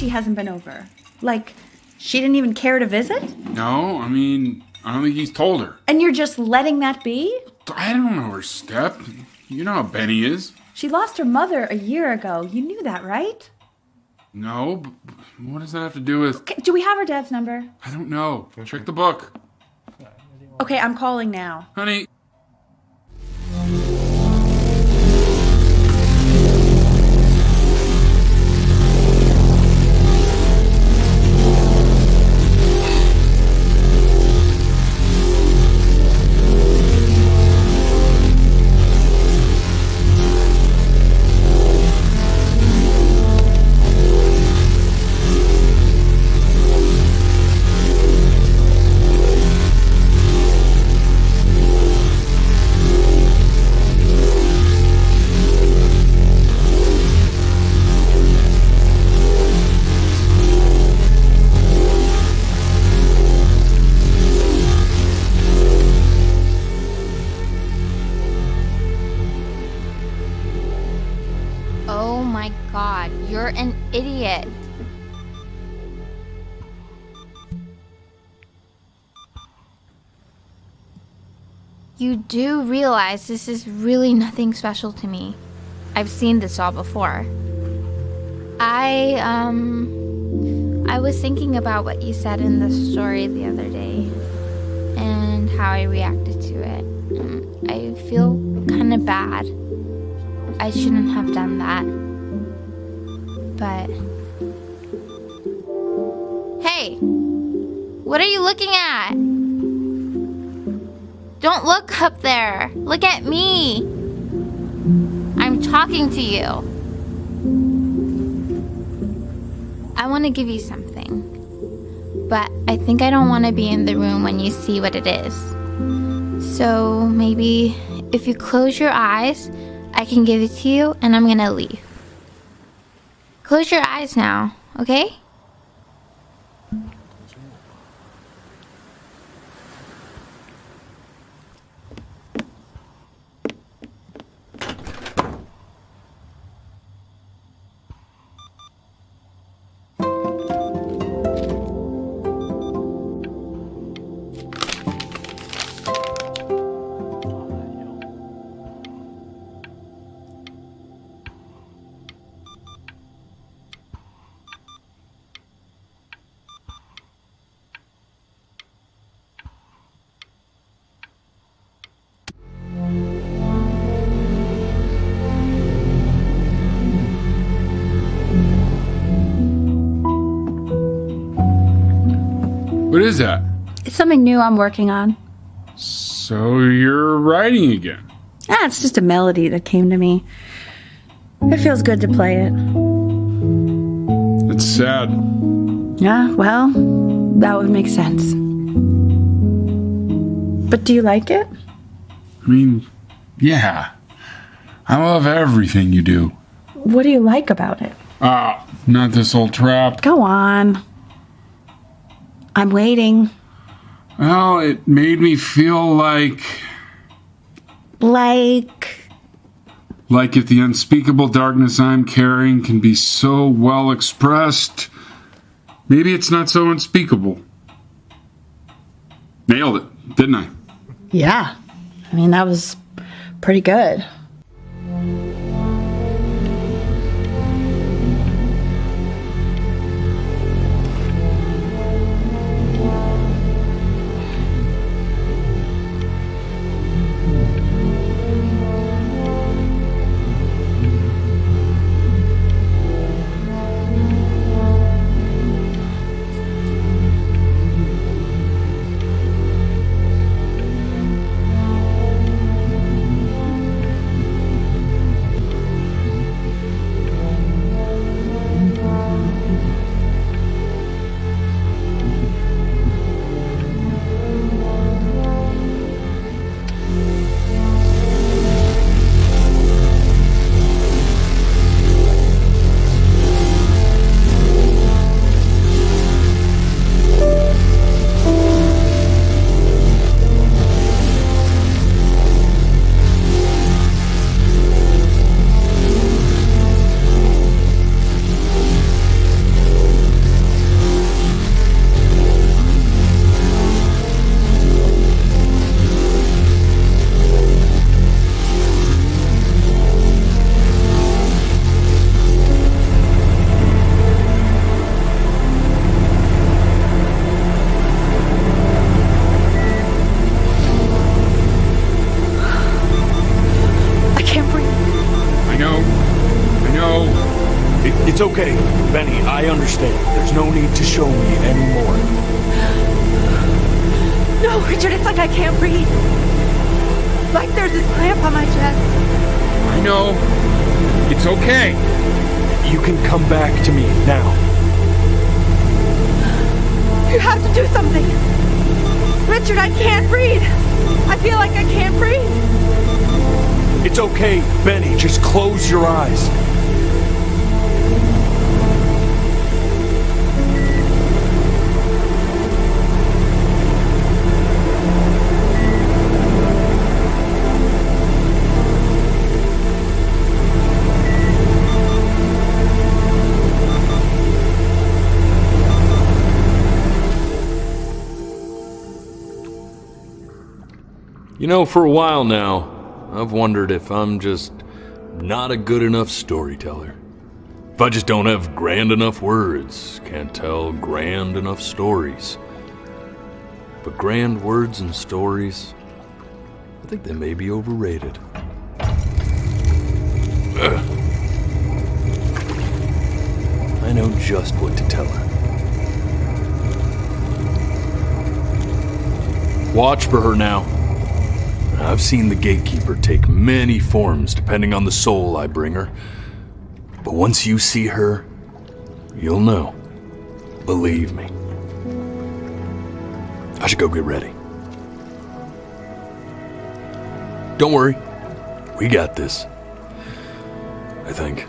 Hasn't been over. Like, she didn't even care to visit? No, I mean, I don't think he's told her. And you're just letting that be? I don't know her step. You know how Benny is. She lost her mother a year ago. You knew that, right? No, but what does that have to do with... Okay, do we have her dad's number? I don't know. Check the book. Okay, I'm calling now. Honey. Oh my god, you're an idiot. You do realize this is really nothing special to me. I've seen this all before. I was thinking about what you said in the story the other day and how I reacted to it. I feel kind of bad. I shouldn't have done that. But... Hey! What are you looking at? Don't look up there! Look at me! I'm talking to you. I want to give you something. But I think I don't want to be in the room when you see what it is. So maybe if you close your eyes, I can give it to you and I'm gonna leave. Close your eyes now, okay? What is that? It's something new I'm working on. So you're writing again? It's just a melody that came to me. It feels good to play it. It's sad. Yeah, well, that would make sense. But do you like it? I mean, yeah. I love everything you do. What do you like about it? Not this old trap. Go on. I'm waiting. Well, it made me feel like if the unspeakable darkness I'm carrying can be so well expressed, maybe it's not so unspeakable. Nailed it, didn't I? Yeah. I mean, that was pretty good. It's okay, Benny, I understand. There's no need to show me anymore. No, Richard, it's like I can't breathe. Like there's this cramp on my chest. I know. It's okay. You can come back to me now. You have to do something. Richard, I can't breathe. I feel like I can't breathe. It's okay, Benny, just close your eyes. You know, for a while now, I've wondered if I'm just not a good enough storyteller. If I just don't have grand enough words, can't tell grand enough stories. But grand words and stories, I think they may be overrated. I know just what to tell her. Watch for her now. I've seen the gatekeeper take many forms depending on the soul I bring her. But once you see her, you'll know. Believe me. I should go get ready. Don't worry. We got this. I think.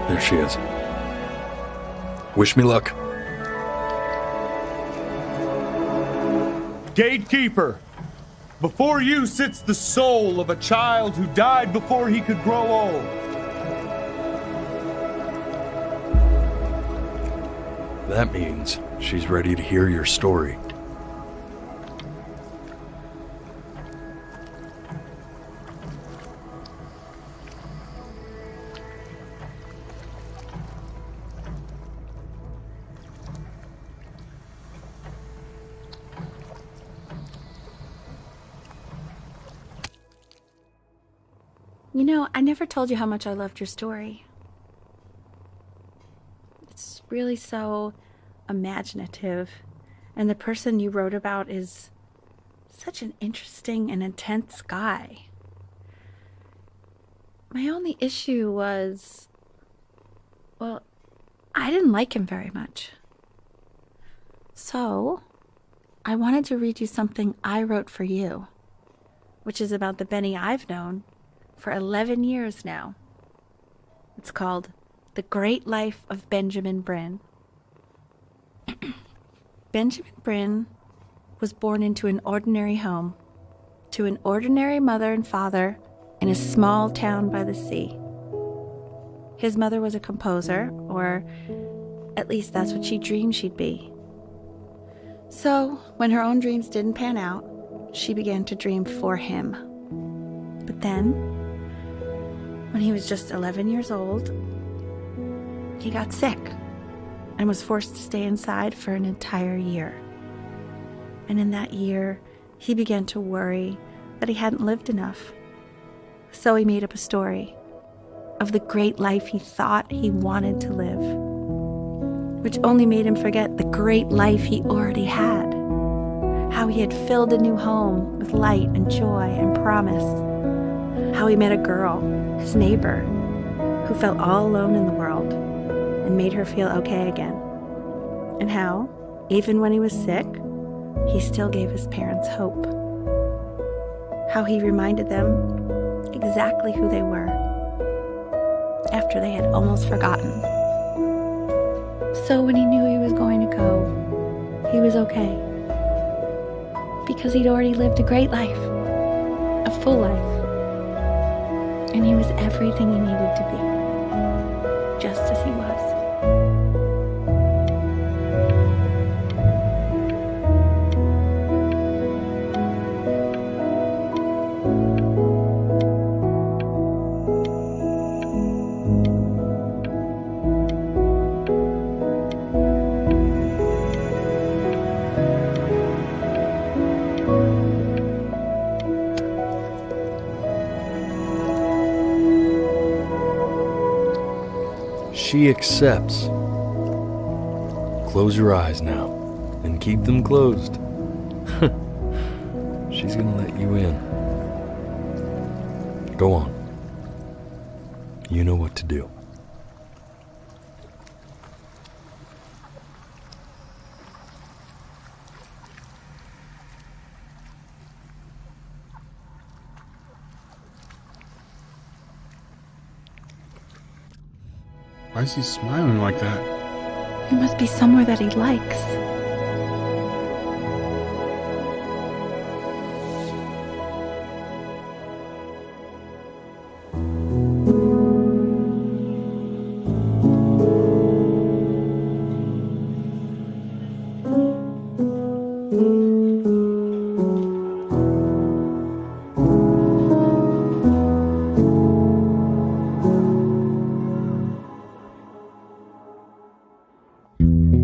There she is. Wish me luck. Gatekeeper, before you sits the soul of a child who died before he could grow old. That means she's ready to hear your story. You know, I never told you how much I loved your story. It's really so imaginative, and the person you wrote about is such an interesting and intense guy. My only issue was, well, I didn't like him very much. So, I wanted to read you something I wrote for you, which is about the Benny I've known for 11 years now. It's called The Great Life of Benjamin Bryn. Benjamin Bryn was born into an ordinary home, to an ordinary mother and father in a small town by the sea. His mother was a composer, or at least that's what she dreamed she'd be. So, when her own dreams didn't pan out, she began to dream for him. But then, when he was just 11 years old, he got sick and was forced to stay inside for an entire year. And in that year, he began to worry that he hadn't lived enough. So he made up a story of the great life he thought he wanted to live, which only made him forget the great life he already had, how he had filled a new home with light and joy and promise, how he met a girl, his neighbor, who felt all alone in the world and made her feel okay again. And how, even when he was sick, he still gave his parents hope. How he reminded them exactly who they were after they had almost forgotten. So when he knew he was going to go, he was okay. Because he'd already lived a great life, a full life. And he was everything he needed to be, just as he was. She accepts. Close your eyes now, and keep them closed. She's gonna let you in. Go on. You know what to do. Why is he smiling like that? He must be somewhere that he likes.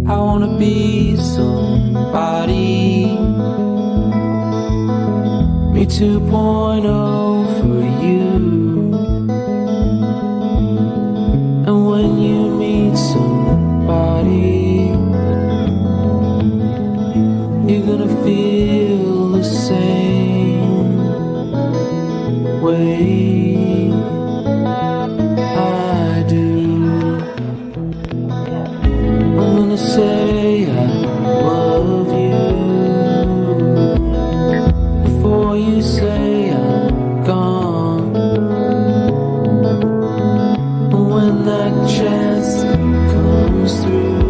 I wanna be somebody. Me 2.0 for you. And when you meet somebody, you're gonna feel the same way I do. I'm gonna say I love you before you say I'm gone. And when that chance comes through,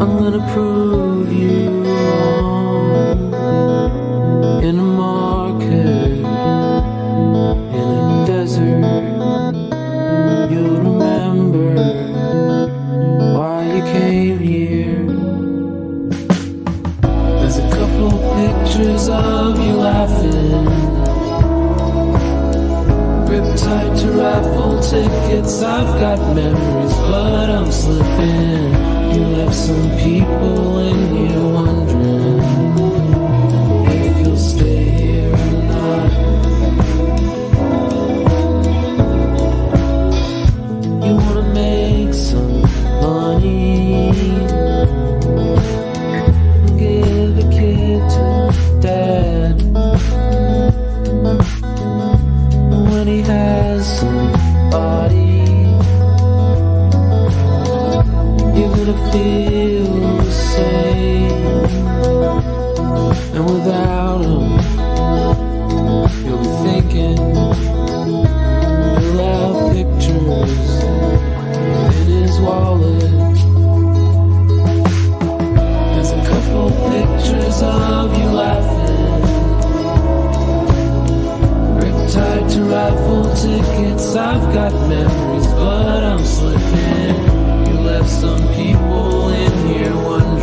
I'm gonna prove you wrong. In a market, in a desert, you'll remember why you came here. There's a couple pictures of you laughing, gripped tight to raffle tickets. I've got memories, but I'm slipping. You left some people in here wondering if you'll stay here or not. You wanna make some money, give a kid to dad. When he has somebody, you're gonna feel the same. And without him, you'll be thinking you'll have pictures in his wallet. There's a couple pictures of you laughing, gripped tight to raffle tickets. I've got memories, but I'm slipping. You left some people in here wondering